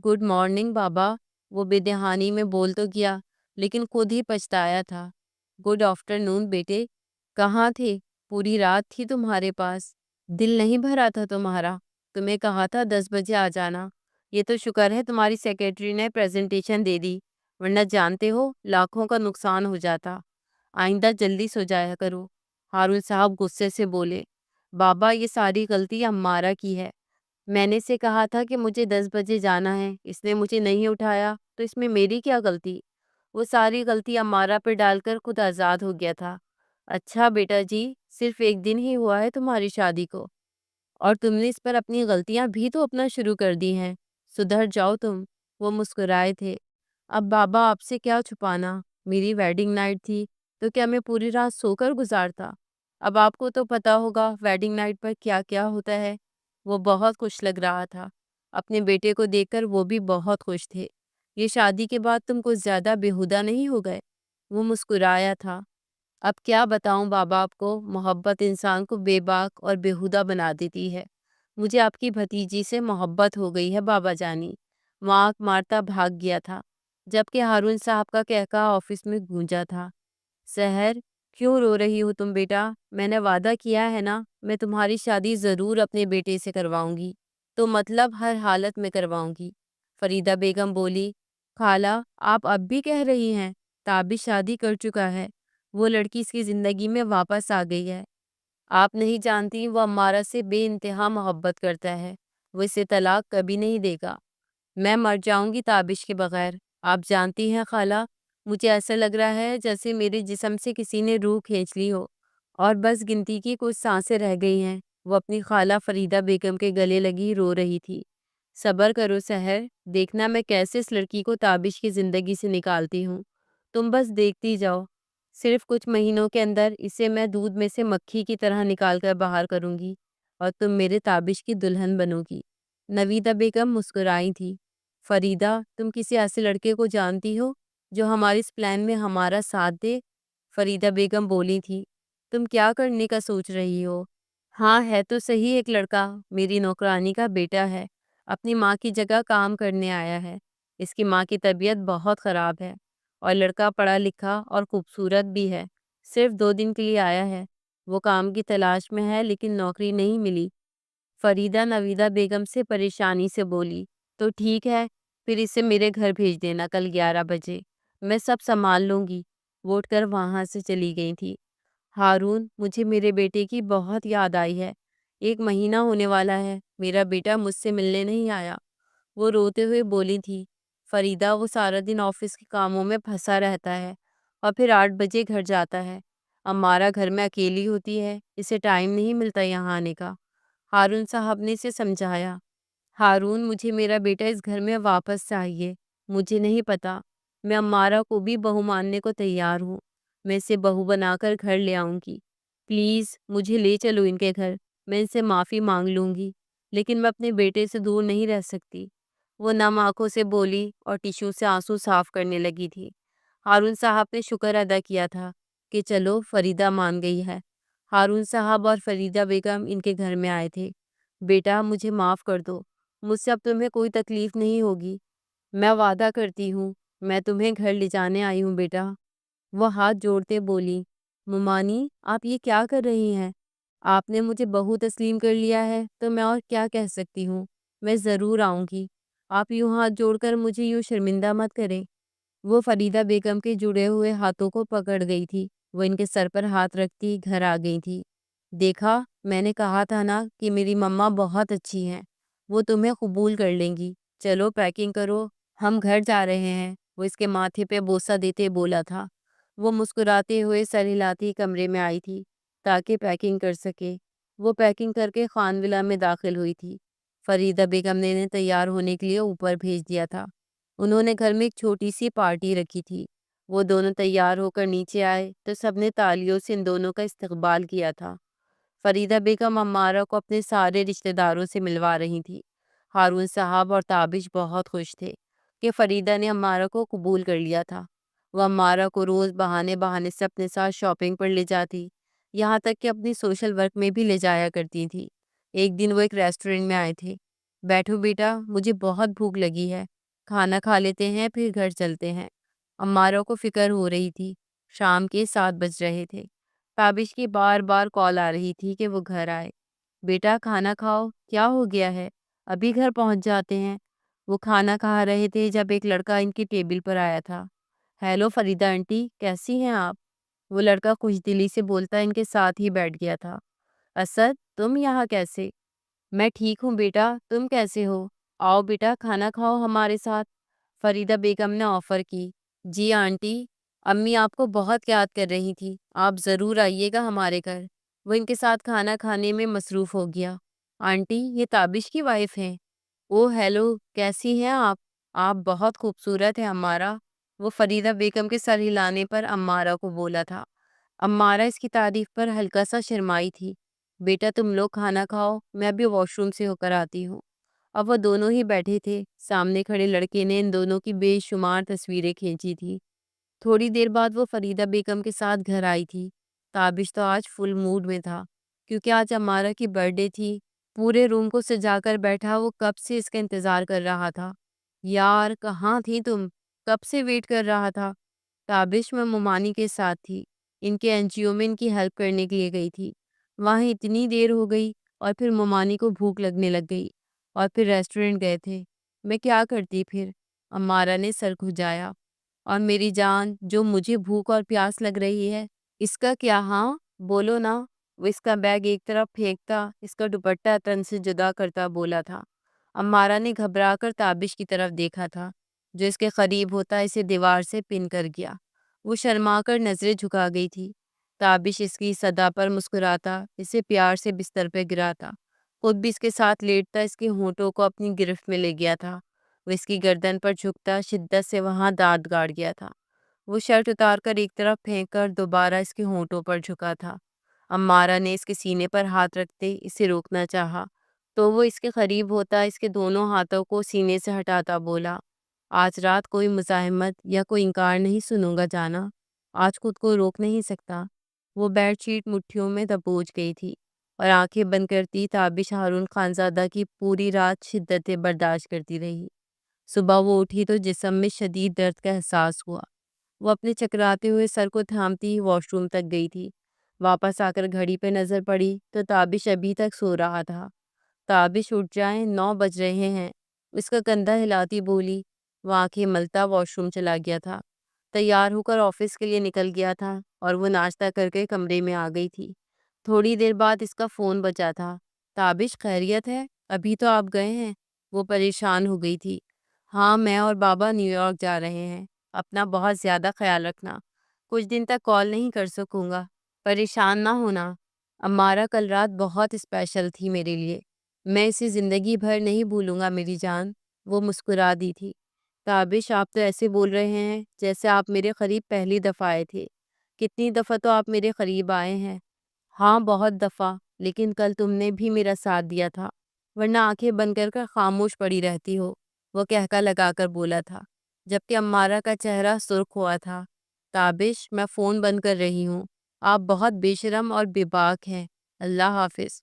گڈ مارننگ بابا، وہ بے دہانی میں بول تو گیا لیکن خود ہی پچھتایا تھا۔ گڈ آفٹر نون بیٹے، کہاں تھے؟ پوری رات تھی تمہارے پاس، دل نہیں بھرا تھا تمہارا؟ تمہیں کہا تھا 10 بجے آ جانا۔ یہ تو شکر ہے تمہاری سیکرٹری نے پریزنٹیشن دے دی، ورنہ جانتے ہو لاکھوں کا نقصان ہو جاتا۔ آئندہ جلدی سو جایا کرو۔ ہارون صاحب غصے سے بولے۔ بابا یہ ساری غلطی امارہ کی ہے، میں نے اسے کہا تھا کہ مجھے 10 بجے جانا ہے، اس نے مجھے نہیں اٹھایا تو اس میں میری کیا غلطی؟ وہ ساری غلطی امارہ پہ ڈال کر خود آزاد ہو گیا تھا۔ اچھا بیٹا جی، صرف ایک دن ہی ہوا ہے تمہاری شادی کو، اور تم نے اس پر اپنی غلطیاں بھی تو اپنا شروع کر دی ہیں، سدھر جاؤ تم۔ وہ مسکرائے تھے۔ اب بابا آپ سے کیا چھپانا، میری ویڈنگ نائٹ تھی تو کیا میں پوری رات سو کر گزارتا؟ اب آپ کو تو پتا ہوگا ویڈنگ نائٹ پر کیا کیا ہوتا ہے۔ وہ بہت خوش لگ رہا تھا، اپنے بیٹے کو دیکھ کر وہ بھی بہت خوش تھے۔ یہ شادی کے بعد تم کو زیادہ بیہودہ نہیں ہو گئے؟ وہ مسکرایا تھا۔ اب کیا بتاؤں بابا آپ کو، محبت انسان کو بے باک اور بیہودہ بنا دیتی ہے۔ مجھے آپ کی بھتیجی سے محبت ہو گئی ہے بابا جانی۔ وہ آنکھ مارتا بھاگ گیا تھا، جبکہ ہارون صاحب کا کہکہا آفس میں گونجا تھا۔ سحر، کیوں رو رہی ہو تم بیٹا؟ میں نے وعدہ کیا ہے نا، میں تمہاری شادی ضرور اپنے بیٹے سے کرواؤں گی، تو مطلب ہر حالت میں کرواؤں گی۔ فریدہ بیگم بولی۔ خالہ آپ اب بھی کہہ رہی ہیں؟ تابش شادی کر چکا ہے، وہ لڑکی اس کی زندگی میں واپس آ گئی ہے۔ آپ نہیں جانتی وہ امارہ سے بے انتہا محبت کرتا ہے، وہ اسے طلاق کبھی نہیں دے گا۔ میں مر جاؤں گی تابش کے بغیر۔ آپ جانتی ہیں خالہ، مجھے ایسا لگ رہا ہے جیسے میرے جسم سے کسی نے روح کھینچ لی ہو، اور بس گنتی کی کچھ سانسیں رہ گئی ہیں۔ وہ اپنی خالہ فریدہ بیگم کے گلے لگی رو رہی تھی۔ صبر کرو سحر، دیکھنا میں کیسے اس لڑکی کو تابش کی زندگی سے نکالتی ہوں، تم بس دیکھتی جاؤ۔ صرف کچھ مہینوں کے اندر اسے میں دودھ میں سے مکھی کی طرح نکال کر باہر کروں گی، اور تم میرے تابش کی دلہن بنو گی۔ نویدہ بیگم مسکرائی تھی۔ فریدہ، تم کسی ایسے لڑکے کو جانتی ہو جو ہمارے اس پلان میں ہمارا ساتھ دے؟ فریدہ بیگم بولی تھی۔ تم کیا کرنے کا سوچ رہی ہو؟ ہاں ہے تو صحیح ایک لڑکا، میری نوکرانی کا بیٹا ہے، اپنی ماں کی جگہ کام کرنے آیا ہے۔ اس کی ماں کی طبیعت بہت خراب ہے، اور لڑکا پڑھا لکھا اور خوبصورت بھی ہے، صرف 2 دن کے لیے آیا ہے۔ وہ کام کی تلاش میں ہے لیکن نوکری نہیں ملی۔ فریدہ نویدہ بیگم سے پریشانی سے بولی۔ تو ٹھیک ہے، پھر اسے میرے گھر بھیج دینا کل 11 بجے، میں سب سنبھال لوں گی۔ وہ اٹھ کر وہاں سے چلی گئی تھی۔ ہارون، مجھے میرے بیٹے کی بہت یاد آئی ہے، 1 مہینہ ہونے والا ہے، میرا بیٹا مجھ سے ملنے نہیں آیا، وہ روتے ہوئے بولی تھی۔ فریدہ، وہ سارا دن آفس کے کاموں میں پھنسا رہتا ہے اور پھر 8 بجے گھر جاتا ہے۔ امارہ گھر میں اکیلی ہوتی ہے، اسے ٹائم نہیں ملتا یہاں آنے کا۔ ہارون صاحب نے اسے سمجھایا۔ ہارون، مجھے میرا بیٹا اس گھر میں واپس چاہیے، مجھے نہیں پتا، میں امارہ کو بھی بہو ماننے کو تیار ہوں، میں اسے بہو بنا کر گھر لے آؤں گی، پلیز مجھے لے چلو ان کے گھر، میں ان سے معافی مانگ لوں گی، لیکن میں اپنے بیٹے سے دور نہیں رہ سکتی۔ وہ نم آنکھوں سے بولی اور ٹیشو سے آنسو صاف کرنے لگی تھی۔ ہارون صاحب نے شکر ادا کیا تھا کہ چلو فریدہ مان گئی ہے۔ ہارون صاحب اور فریدہ بیگم ان کے گھر میں آئے تھے۔ بیٹا مجھے معاف کر دو، مجھ سے اب تمہیں کوئی تکلیف نہیں ہوگی، میں وعدہ کرتی ہوں، میں تمہیں گھر لے جانے آئی ہوں بیٹا۔ وہ ہاتھ جوڑتے بولی، ممانی آپ یہ کیا کر رہی ہیں؟ آپ نے مجھے بہو تسلیم کر لیا ہے تو میں اور کیا کہہ سکتی ہوں، میں ضرور آؤں گی، آپ یوں ہاتھ جوڑ کر مجھے یوں شرمندہ مت کریں۔ وہ فریدہ بیگم کے جڑے ہوئے ہاتھوں کو پکڑ گئی تھی، وہ ان کے سر پر ہاتھ رکھتی گھر آ گئی تھی۔ دیکھا، میں نے کہا تھا نا کہ میری مما بہت اچھی ہیں، وہ تمہیں قبول کر لیں گی، چلو پیکنگ کرو، ہم گھر جا رہے ہیں، وہ اس کے ماتھے پہ بوسہ دیتے بولا تھا۔ وہ مسکراتے ہوئے سر ہلاتی کمرے میں آئی تھی تاکہ پیکنگ کر سکے۔ وہ پیکنگ کر کے خان ولا میں داخل ہوئی تھی۔ فریدہ بیگم نے انہیں تیار ہونے کے لیے اوپر بھیج دیا تھا۔ انہوں نے گھر میں ایک چھوٹی سی پارٹی رکھی تھی۔ وہ دونوں تیار ہو کر نیچے آئے تو سب نے تالیوں سے ان دونوں کا استقبال کیا تھا۔ فریدہ بیگم عمارہ کو اپنے سارے رشتہ داروں سے ملوا رہی تھی۔ ہارون صاحب اور تابش بہت خوش تھے کہ فریدہ نے عمارہ کو قبول کر لیا تھا۔ وہ عمارہ کو روز بہانے بہانے سے اپنے ساتھ شاپنگ پر لے جاتی، یہاں تک کہ اپنی سوشل ورک میں بھی لے جایا کرتی تھی۔ ایک دن وہ ایک ریسٹورنٹ میں آئے تھے۔ بیٹھو بیٹا، مجھے بہت بھوک لگی ہے، کھانا کھا لیتے ہیں پھر گھر چلتے ہیں۔ عمارہ کو فکر ہو رہی تھی، شام کے 7 بج رہے تھے۔ تابش کی بار بار کال آ رہی تھی کہ وہ گھر آئے۔ بیٹا کھانا کھاؤ، کیا ہو گیا ہے، ابھی گھر پہنچ جاتے ہیں۔ وہ کھانا کھا رہے تھے جب ایک لڑکا ان کی ٹیبل پر آیا تھا۔ ہیلو فریدہ آنٹی، کیسی ہیں آپ؟ وہ لڑکا خوش دلی سے بولتا ان کے ساتھ ہی بیٹھ گیا تھا۔ اسد، تم یہاں کیسے؟ میں ٹھیک ہوں بیٹا، تم کیسے ہو؟ آؤ بیٹا کھانا کھاؤ ہمارے ساتھ، فریدہ بیگم نے آفر کی۔ جی آنٹی، امی آپ کو بہت یاد کر رہی تھی، آپ ضرور آئیے گا ہمارے گھر۔ وہ ان کے ساتھ کھانا کھانے میں مصروف ہو گیا۔ آنٹی، یہ تابش کی وائف ہیں۔ او ہیلو، کیسی ہیں آپ؟ آپ بہت خوبصورت ہیں عمارہ، وہ فریدہ بیگم کے سر ہلانے پر عمارہ کو بولا تھا۔ عمارہ اس کی تعریف پر ہلکا سا شرمائی تھی۔ بیٹا تم لوگ کھانا کھاؤ، میں ابھی واش روم سے ہو کر آتی ہوں۔ اب وہ دونوں ہی بیٹھے تھے، سامنے کھڑے لڑکے نے ان دونوں کی بے شمار تصویریں کھینچی تھی۔ تھوڑی دیر بعد وہ فریدہ بیگم کے ساتھ گھر آئی تھی۔ تابش تو آج فل موڈ میں تھا کیونکہ آج عمارہ کی برتھ ڈے تھی۔ پورے روم کو سجا کر بیٹھا، وہ کب سے اس کا انتظار کر رہا تھا۔ یار کہاں تھی تم، کب سے ویٹ کر رہا تھا۔ تابش میں ممانی کے ساتھ تھی، ان کے این جی او میں ان کی ہیلپ کرنے کے لیے گئی تھی۔ وہاں اتنی دیر ہو گئی اور پھر ممانی کو بھوک لگنے لگ گئی اور پھر ریسٹورنٹ گئے تھے۔ میں کیا کرتی پھر؟ عمارہ نے سر کھجایا۔ اور میری جان، جو مجھے بھوک اور پیاس لگ رہی ہے اس کا کیا؟ ہاں بولو نا، وہ اس کا بیگ ایک طرف پھینکتا، اس کا دوپٹہ تن سے جدا کرتا بولا تھا۔ عمارہ نے گھبرا کر تابش کی طرف دیکھا تھا جو اس کے قریب ہوتا اسے دیوار سے پن کر گیا۔ وہ شرما کر نظریں جھکا گئی تھی۔ تابش اس کی صدا پر مسکراتا، اسے پیار سے بستر پہ گراتا، خود بھی اس کے ساتھ لیٹتا، اس کے ہونٹوں کو اپنی گرفت میں لے گیا تھا۔ وہ اس کی گردن پر جھکتا، شدت سے وہاں دانت گاڑ گیا تھا۔ وہ شرٹ اتار کر ایک طرف پھینک کر دوبارہ اس کے ہونٹوں پر جھکا تھا۔ عمارہ نے اس کے سینے پر ہاتھ رکھتے اسے روکنا چاہا تو وہ اس کے قریب ہوتا، اس کے دونوں ہاتھوں کو سینے سے ہٹاتا بولا، آج رات کوئی مزاحمت یا کوئی انکار نہیں سنوں گا جانا، آج خود کو روک نہیں سکتا۔ وہ بیڈ شیٹ مٹھیوں میں دبوچ گئی تھی اور آنکھیں بند کرتی تابش ہارون خانزادہ کی پوری رات شدتیں برداشت کرتی رہی۔ صبح وہ اٹھی تو جسم میں شدید درد کا احساس ہوا۔ وہ اپنے چکراتے ہوئے سر کو تھامتی واش روم تک گئی تھی۔ واپس آ کر گھڑی پہ نظر پڑی تو تابش ابھی تک سو رہا تھا۔ تابش اٹھ جائیں، 9 بج رہے ہیں، اس کا کندھا ہلاتی بولی۔ وہ آنکھیں ملتا واش روم چلا گیا تھا، تیار ہو کر آفس کے لیے نکل گیا تھا اور وہ ناشتہ کر کے کمرے میں آ گئی تھی۔ تھوڑی دیر بعد اس کا فون بجا تھا۔ تابش خیریت ہے؟ ابھی تو آپ گئے ہیں؟ وہ پریشان ہو گئی تھی۔ ہاں میں اور بابا نیو یارک جا رہے ہیں، اپنا بہت زیادہ خیال رکھنا، کچھ دن تک کال نہیں کر سکوں گا، پریشان نہ ہونا، عمارہ کل رات بہت اسپیشل تھی میرے لیے، میں اسے زندگی بھر نہیں بھولوں گا میری جان۔ وہ مسکرا دی تھی۔ تابش آپ تو ایسے بول رہے ہیں جیسے آپ میرے قریب پہلی دفعہ آئے تھے، کتنی دفعہ تو آپ میرے قریب آئے ہیں۔ ہاں بہت دفعہ، لیکن کل تم نے بھی میرا ساتھ دیا تھا، ورنہ آنکھیں بند کر خاموش پڑی رہتی ہو، وہ کہکا لگا کر بولا تھا، جبکہ عمارہ کا چہرہ سرخ ہوا تھا۔ تابش میں فون بند کر رہی ہوں، آپ بہت بے شرم اور بے باک ہیں، اللہ حافظ۔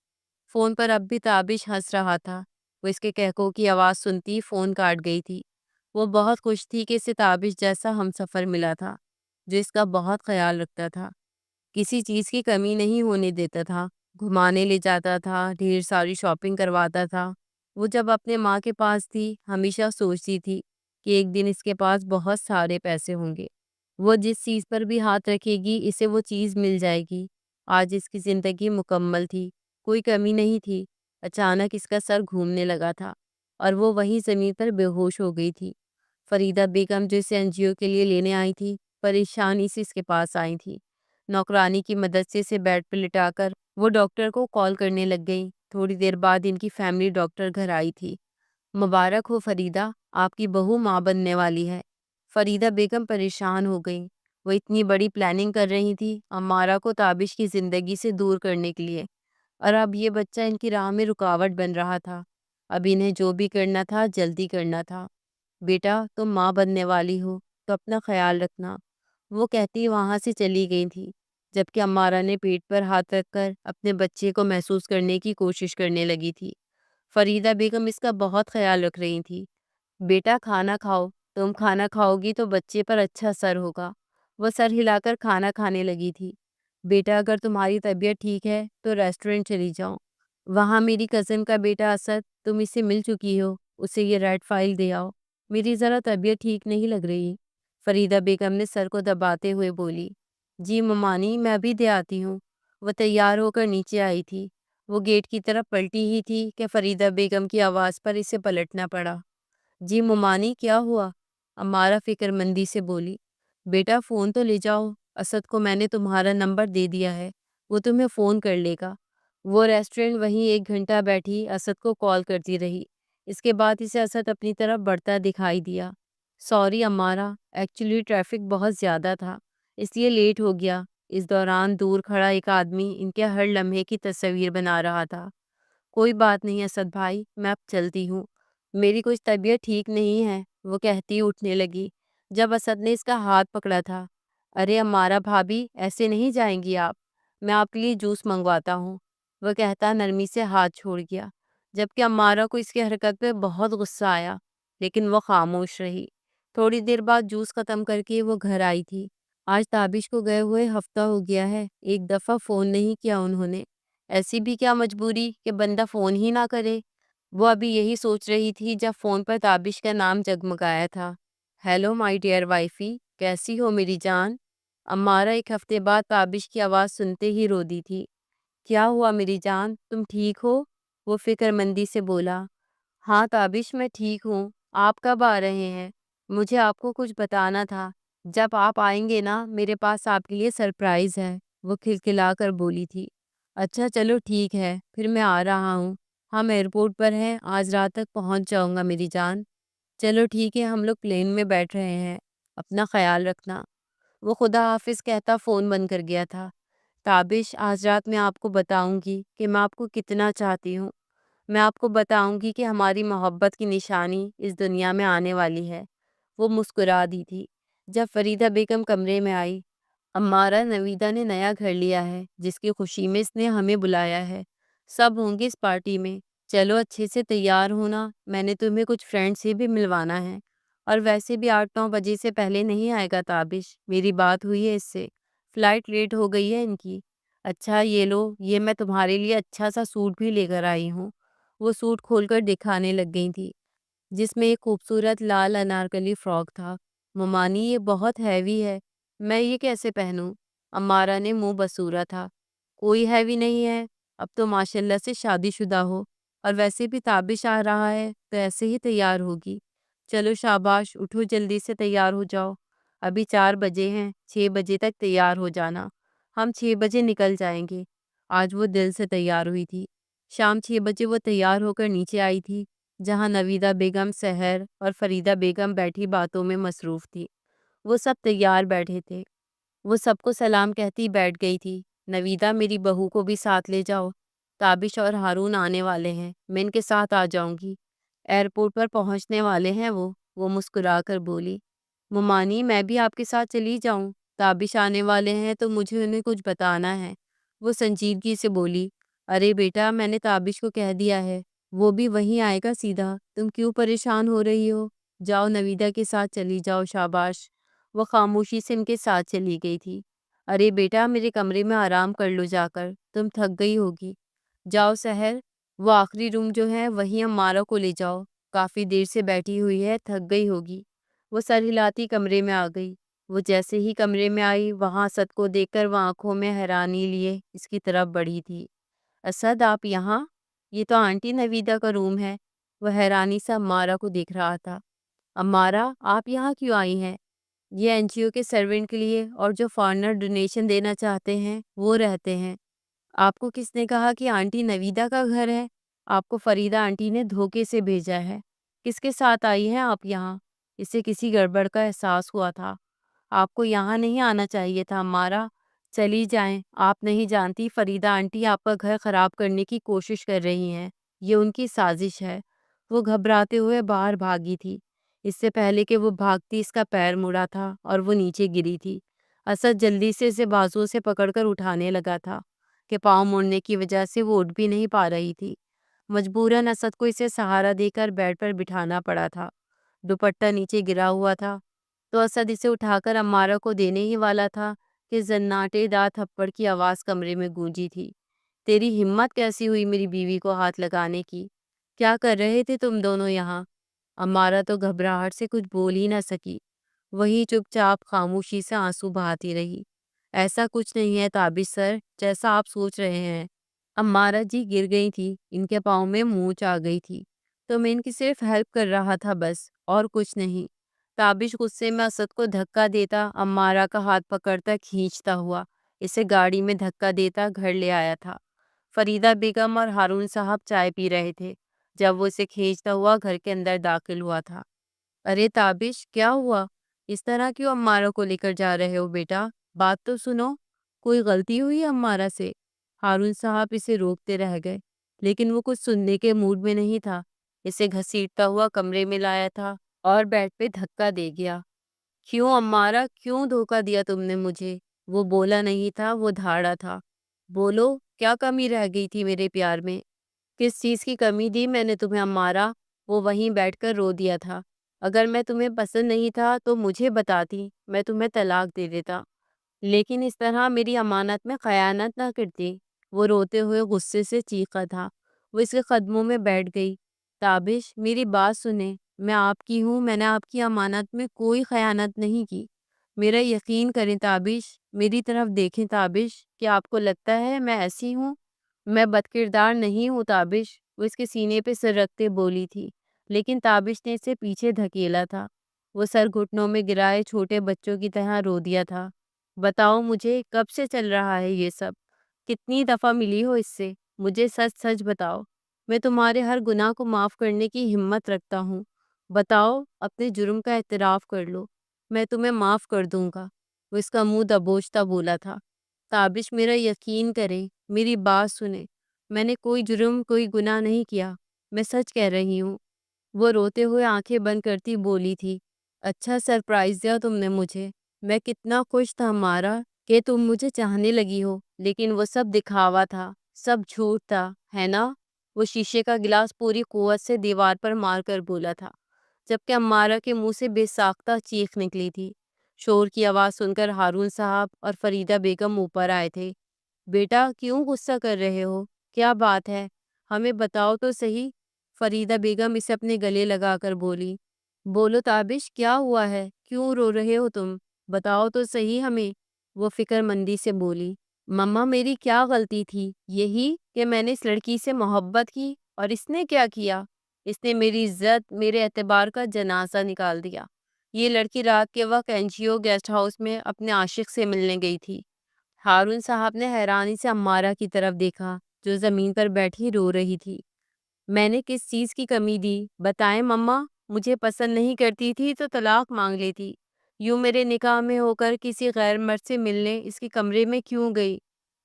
فون پر اب بھی تابش ہنس رہا تھا۔ وہ اس کے کہکوں کی آواز سنتی ہی فون کاٹ گئی تھی۔ وہ بہت خوش تھی کہ اسے تابش جیسا ہم سفر ملا تھا جو اس کا بہت خیال رکھتا تھا، کسی چیز کی کمی نہیں ہونے دیتا تھا، گھمانے لے جاتا تھا، ڈھیر ساری شاپنگ کرواتا تھا۔ وہ جب اپنے ماں کے پاس تھی ہمیشہ سوچتی تھی کہ ایک دن اس کے پاس بہت سارے پیسے ہوں گے، وہ جس چیز پر بھی ہاتھ رکھے گی اسے وہ چیز مل جائے گی۔ آج اس کی زندگی مکمل تھی، کوئی کمی نہیں تھی۔ اچانک اس کا سر گھومنے لگا تھا اور وہ وہیں زمین پر بے ہوش ہو گئی تھی۔ فریدہ بیگم جو اسے NGO کے لیے لینے آئی تھی پریشانی سے اس کے پاس آئی تھی۔ نوکرانی کی مدد سے اسے بیڈ پہ لٹا کر وہ ڈاکٹر کو کال کرنے لگ گئی۔ تھوڑی دیر بعد ان کی فیملی ڈاکٹر گھر آئی تھی۔ مبارک ہو فریدہ، آپ کی بہو ماں بننے والی ہے۔ فریدہ بیگم پریشان ہو گئی۔ وہ اتنی بڑی پلاننگ کر رہی تھی امارہ کو تابش کی زندگی سے دور کرنے کے لیے، اور اب یہ بچہ ان کی راہ میں رکاوٹ بن رہا تھا۔ اب انہیں جو بھی کرنا تھا جلدی کرنا تھا۔ بیٹا تم ماں بننے والی ہو تو اپنا خیال رکھنا، وہ کہتی وہاں سے چلی گئی تھی، جبکہ امارہ نے پیٹ پر ہاتھ رکھ کر اپنے بچے کو محسوس کرنے کی کوشش کرنے لگی تھی۔ فریدہ بیگم اس کا بہت خیال رکھ رہی تھی۔ بیٹا کھانا کھاؤ، تم کھانا کھاؤ گی تو بچے پر اچھا اثر ہوگا۔ وہ سر ہلا کر کھانا کھانے لگی تھی۔ بیٹا اگر تمہاری طبیعت ٹھیک ہے تو ریسٹورنٹ چلی جاؤ، وہاں میری کزن کا بیٹا اسد، تم اس سے مل چکی ہو، اسے یہ ریڈ فائل دے آؤ، میری ذرا طبیعت ٹھیک نہیں لگ رہی۔ فریدہ بیگم نے سر کو دباتے ہوئے بولی، جی ممانی میں بھی دے آتی ہوں۔ وہ تیار ہو کر نیچے آئی تھی۔ وہ گیٹ کی طرف پلٹی ہی تھی کہ فریدہ بیگم کی آواز پر اسے پلٹنا پڑا۔ جی ممانی کیا ہوا؟ امارہ فکر مندی سے بولی۔ بیٹا فون تو لے جاؤ، اسد کو میں نے تمہارا نمبر دے دیا ہے، وہ تمہیں فون کر لے گا۔ وہ ریسٹورنٹ وہیں 1 گھنٹہ بیٹھی اسد کو کال کرتی رہی۔ اس کے بعد اسے اسد اپنی طرف بڑھتا دکھائی دیا۔ سوری امارہ، ایکچولی ٹریفک بہت زیادہ تھا اس لیے لیٹ ہو گیا۔ اس دوران دور کھڑا ایک آدمی ان کے ہر لمحے کی تصویر بنا رہا تھا۔ کوئی بات نہیں اسد بھائی، میں اب چلتی ہوں، میری کچھ طبیعت ٹھیک نہیں ہے، وہ کہتی اٹھنے لگی جب اسد نے اس کا ہاتھ پکڑا تھا۔ ارے امارہ بھابھی ایسے نہیں جائیں گی آپ، میں آپ کے لیے جوس منگواتا ہوں، وہ کہتا نرمی سے ہاتھ چھوڑ گیا، جبکہ امارہ کو اس کی حرکت پہ بہت غصہ آیا، لیکن وہ خاموش رہی۔ تھوڑی دیر بعد جوس ختم کر کے وہ گھر آئی تھی۔ آج تابش کو گئے ہوئے ہفتہ ہو گیا ہے، ایک دفعہ فون نہیں کیا انہوں نے۔ ایسی بھی کیا مجبوری کہ بندہ فون ہی نہ کرے؟ وہ ابھی یہی سوچ رہی تھی جب فون پر تابش کا نام جگمگایا تھا۔ ہیلو مائی ڈیئر وائفی، کیسی ہو میری جان؟ امارہ ایک ہفتے بعد تابش کی آواز سنتے ہی رو دی تھی۔ کیا ہوا میری جان، تم ٹھیک ہو؟ وہ فکر مندی سے بولا۔ ہاں تابش میں ٹھیک ہوں، آپ کب آ رہے ہیں؟ مجھے آپ کو کچھ بتانا تھا، جب آپ آئیں گے نا میرے پاس آپ کے لیے سرپرائز ہے، وہ کھلکھلا کر بولی تھی۔ اچھا چلو ٹھیک ہے، پھر میں آ رہا ہوں، ہم ایئرپورٹ پر ہیں، آج رات تک پہنچ جاؤں گا میری جان۔ چلو ٹھیک ہے، ہم لوگ پلین میں بیٹھ رہے ہیں، اپنا خیال رکھنا۔ وہ خدا حافظ کہتا فون بند کر گیا تھا۔ تابش آج رات میں آپ کو بتاؤں گی کہ میں آپ کو کتنا چاہتی ہوں، میں آپ کو بتاؤں گی کہ ہماری محبت کی نشانی اس دنیا میں آنے والی ہے۔ وہ مسکرا دی تھی جب فریدہ بیگم کمرے میں آئی۔ امارہ نویدہ نے نیا گھر لیا ہے جس کی خوشی میں اس نے ہمیں بلایا ہے، سب ہوں گے اس پارٹی میں، چلو اچھے سے تیار ہونا، میں نے تمہیں کچھ فرینڈ سے بھی ملوانا ہے، اور ویسے بھی 8-9 بجے سے پہلے نہیں آئے گا تابش، میری بات ہوئی ہے اس سے، فلائٹ لیٹ ہو گئی ہے ان کی۔ اچھا یہ لو، یہ میں تمہارے لیے اچھا سا سوٹ بھی لے کر آئی ہوں۔ وہ سوٹ کھول کر دکھانے لگ گئی تھی جس میں ایک خوبصورت لال انارکلی فراک تھا۔ ممانی یہ بہت ہیوی ہے، میں یہ کیسے پہنوں؟ امارہ نے منہ بسورا تھا۔ کوئی ہیوی نہیں ہے، اب تو ماشاءاللہ سے شادی شدہ ہو، اور ویسے بھی تابش آ رہا ہے تو ایسے ہی تیار ہوگی۔ چلو شاباش، اٹھو جلدی سے تیار ہو جاؤ، ابھی 4 بجے ہیں، 6 بجے تک تیار ہو جانا، ہم 6 بجے نکل جائیں گے۔ آج وہ دل سے تیار ہوئی تھی۔ شام 6 بجے وہ تیار ہو کر نیچے آئی تھی جہاں نویدہ بیگم، سحر اور فریدہ بیگم بیٹھی باتوں میں مصروف تھی۔ وہ سب تیار بیٹھے تھے۔ وہ سب کو سلام کہتی بیٹھ گئی تھی۔ نویدہ میری بہو کو بھی ساتھ لے جاؤ، تابش اور ہارون آنے والے ہیں، میں ان کے ساتھ آ جاؤں گی، ایئرپورٹ پر پہنچنے والے ہیں وہ مسکرا کر بولی۔ ممانی میں بھی آپ کے ساتھ چلی جاؤں، تابش آنے والے ہیں تو مجھے انہیں کچھ بتانا ہے، وہ سنجیدگی سے بولی۔ ارے بیٹا، میں نے تابش کو کہہ دیا ہے، وہ بھی وہیں آئے گا سیدھا، تم کیوں پریشان ہو رہی ہو؟ جاؤ نویدا کے ساتھ چلی جاؤ، شاباش۔ وہ خاموشی سے ان کے ساتھ چلی گئی تھی۔ ارے بیٹا، میرے کمرے میں آرام کر لو جا کر، تم تھک گئی ہوگی۔ جاؤ سحر، وہ آخری روم جو ہے وہیں امارہ کو لے جاؤ، کافی دیر سے بیٹھی ہوئی ہے، تھک گئی ہوگی۔ وہ سر ہلاتی کمرے میں آ گئی۔ وہ جیسے ہی کمرے میں آئی، وہاں اسد کو دیکھ کر وہ آنکھوں میں حیرانی لیے اس کی طرف بڑھی تھی۔ اسد، آپ یہاں؟ یہ تو آنٹی نویدا کا روم ہے۔ وہ حیرانی سے امارہ کو دیکھ رہا تھا۔ امارہ، آپ یہاں کیوں آئی ہیں؟ یہ این جی او کے سرونٹ کے لیے، اور جو فارنر ڈونیشن دینا چاہتے ہیں وہ رہتے ہیں۔ آپ کو کس نے کہا کہ آنٹی نویدا کا گھر ہے؟ آپ کو فریدہ آنٹی نے دھوکے سے بھیجا ہے۔ کس کے ساتھ آئی ہیں آپ یہاں؟ اسے کسی گڑبڑ کا احساس ہوا تھا۔ آپ کو یہاں نہیں آنا چاہیے تھا امارہ، چلی جائیں۔ آپ نہیں جانتی فریدہ آنٹی آپ کا گھر خراب کرنے کی کوشش کر رہی ہیں، یہ ان کی سازش ہے۔ وہ گھبراتے ہوئے باہر بھاگی تھی۔ اس سے پہلے کہ وہ بھاگتی، اس کا پیر مڑا تھا اور وہ نیچے گری تھی۔ اسد جلدی سے اسے بازو سے پکڑ کر اٹھانے لگا تھا کہ پاؤں مڑنے کی وجہ سے وہ اٹھ بھی نہیں پا رہی تھی۔ مجبوراً اسد کو اسے سہارا دے کر بیڈ پر بٹھانا پڑا تھا۔ دوپٹہ نیچے گرا ہوا تھا تو اسد اسے اٹھا کر امارہ کو دینے ہی والا تھا کہ زناٹے دار تھپڑ کی آواز کمرے میں گونجی تھی۔ تیری ہمت کیسی ہوئی میری بیوی کو ہاتھ لگانے کی؟ کیا کر رہے تھے تم دونوں یہاں؟ امارہ تو گھبراہٹ سے کچھ بول ہی نہ سکی، وہی چپ چاپ خاموشی سے آنسو بہاتی رہی۔ ایسا کچھ نہیں ہے تابش سر، جیسا آپ سوچ رہے ہیں۔ امارہ جی گر گئی تھی، ان کے پاؤں میں مونچھ آ گئی تھی، تو میں ان کی صرف ہیلپ کر رہا تھا بس، اور کچھ نہیں۔ تابش غصے میں اسد کو دھکا دیتا، امارہ کا ہاتھ پکڑتا کھینچتا ہوا اسے گاڑی میں دھکا دیتا گھر لے آیا تھا۔ فریدہ بیگم اور ہارون صاحب چائے پی رہے تھے جب وہ اسے کھینچتا ہوا گھر کے اندر داخل ہوا تھا۔ ارے تابش، کیا ہوا؟ اس طرح کیوں امارہ کو لے کر جا رہے ہو بیٹا؟ بات تو سنو، کوئی غلطی ہوئی امارہ سے؟ ہارون صاحب اسے روکتے رہ گئے، لیکن وہ کچھ سننے کے موڈ میں نہیں تھا۔ اسے گھسیٹتا ہوا کمرے میں لایا تھا اور بیڈ پہ دھکا دے گیا۔ کیوں امارہ، کیوں دھوکا دیا تم نے مجھے؟ وہ بولا نہیں تھا، وہ دھاڑا تھا۔ بولو، کیا کمی رہ گئی تھی میرے پیار میں؟ کس چیز کی کمی دی میں نے تمہیں امارہ؟ وہ وہیں بیٹھ کر رو دیا تھا۔ اگر میں تمہیں پسند نہیں تھا تو مجھے بتاتی، میں تمہیں طلاق دے دیتا، لیکن اس طرح میری امانت میں خیانت نہ کرتی۔ وہ روتے ہوئے غصے سے چیخا تھا۔ وہ اس کے قدموں میں بیٹھ گئی۔ تابش، میری بات سنیں، میں آپ کی ہوں، میں نے آپ کی امانت میں کوئی خیانت نہیں کی۔ میرا یقین کریں تابش، میری طرف دیکھیں تابش، کیا آپ کو لگتا ہے میں ایسی ہوں؟ میں بد کردار نہیں ہوں تابش، وہ اس کے سینے پہ سر رکھتے بولی تھی، لیکن تابش نے اسے پیچھے دھکیلا تھا۔ وہ سر گھٹنوں میں گرائے چھوٹے بچوں کی طرح رو دیا تھا۔ بتاؤ مجھے، کب سے چل رہا ہے یہ سب؟ کتنی دفعہ ملی ہو اس سے؟ مجھے سچ سچ بتاؤ، میں تمہارے ہر گناہ کو معاف کرنے کی ہمت رکھتا ہوں۔ بتاؤ، اپنے جرم کا اعتراف کر لو، میں تمہیں معاف کر دوں گا۔ وہ اس کا منہ دبوچتا بولا تھا۔ تابش، میرا یقین کریں، میری بات سنیں، میں نے کوئی جرم، کوئی گناہ نہیں کیا، میں سچ کہہ رہی ہوں۔ وہ روتے ہوئے آنکھیں بند کرتی بولی تھی۔ اچھا سرپرائز دیا تم نے مجھے، میں کتنا خوش تھا ہمارا کہ تم مجھے چاہنے لگی ہو، لیکن وہ سب دکھاوا تھا، سب جھوٹ تھا، ہے نا؟ وہ شیشے کا گلاس پوری قوت سے دیوار پر مار کر بولا تھا، جبکہ امارہ کے منہ سے بے ساختہ چیخ نکلی تھی۔ شور کی آواز سن کر ہارون صاحب اور فریدہ بیگم اوپر آئے تھے۔ بیٹا، کیوں غصہ کر رہے ہو؟ کیا بات ہے؟ ہمیں بتاؤ تو صحیح۔ فریدہ بیگم اسے اپنے گلے لگا کر بولی۔ بولو تابش، کیا ہوا ہے؟ کیوں رو رہے ہو تم؟ بتاؤ تو صحیح ہمیں۔ وہ فکر مندی سے بولی۔ مما، میری کیا غلطی تھی؟ یہی کہ میں نے اس لڑکی سے محبت کی، اور اس نے کیا کیا؟ اس نے میری عزت، میرے اعتبار کا جنازہ نکال دیا۔ یہ لڑکی رات کے وقت این جی او گیسٹ ہاؤس میں اپنے عاشق سے ملنے گئی تھی۔ ہارون صاحب نے حیرانی سے امارہ کی طرف دیکھا جو زمین پر بیٹھی رو رہی تھی۔ میں نے کس چیز کی کمی دی؟ بتائیں مما، مجھے پسند نہیں کرتی تھی تو طلاق مانگ لیتی، یوں میرے نکاح میں ہو کر کسی غیر مرد سے ملنے اس کے کمرے میں کیوں گئی؟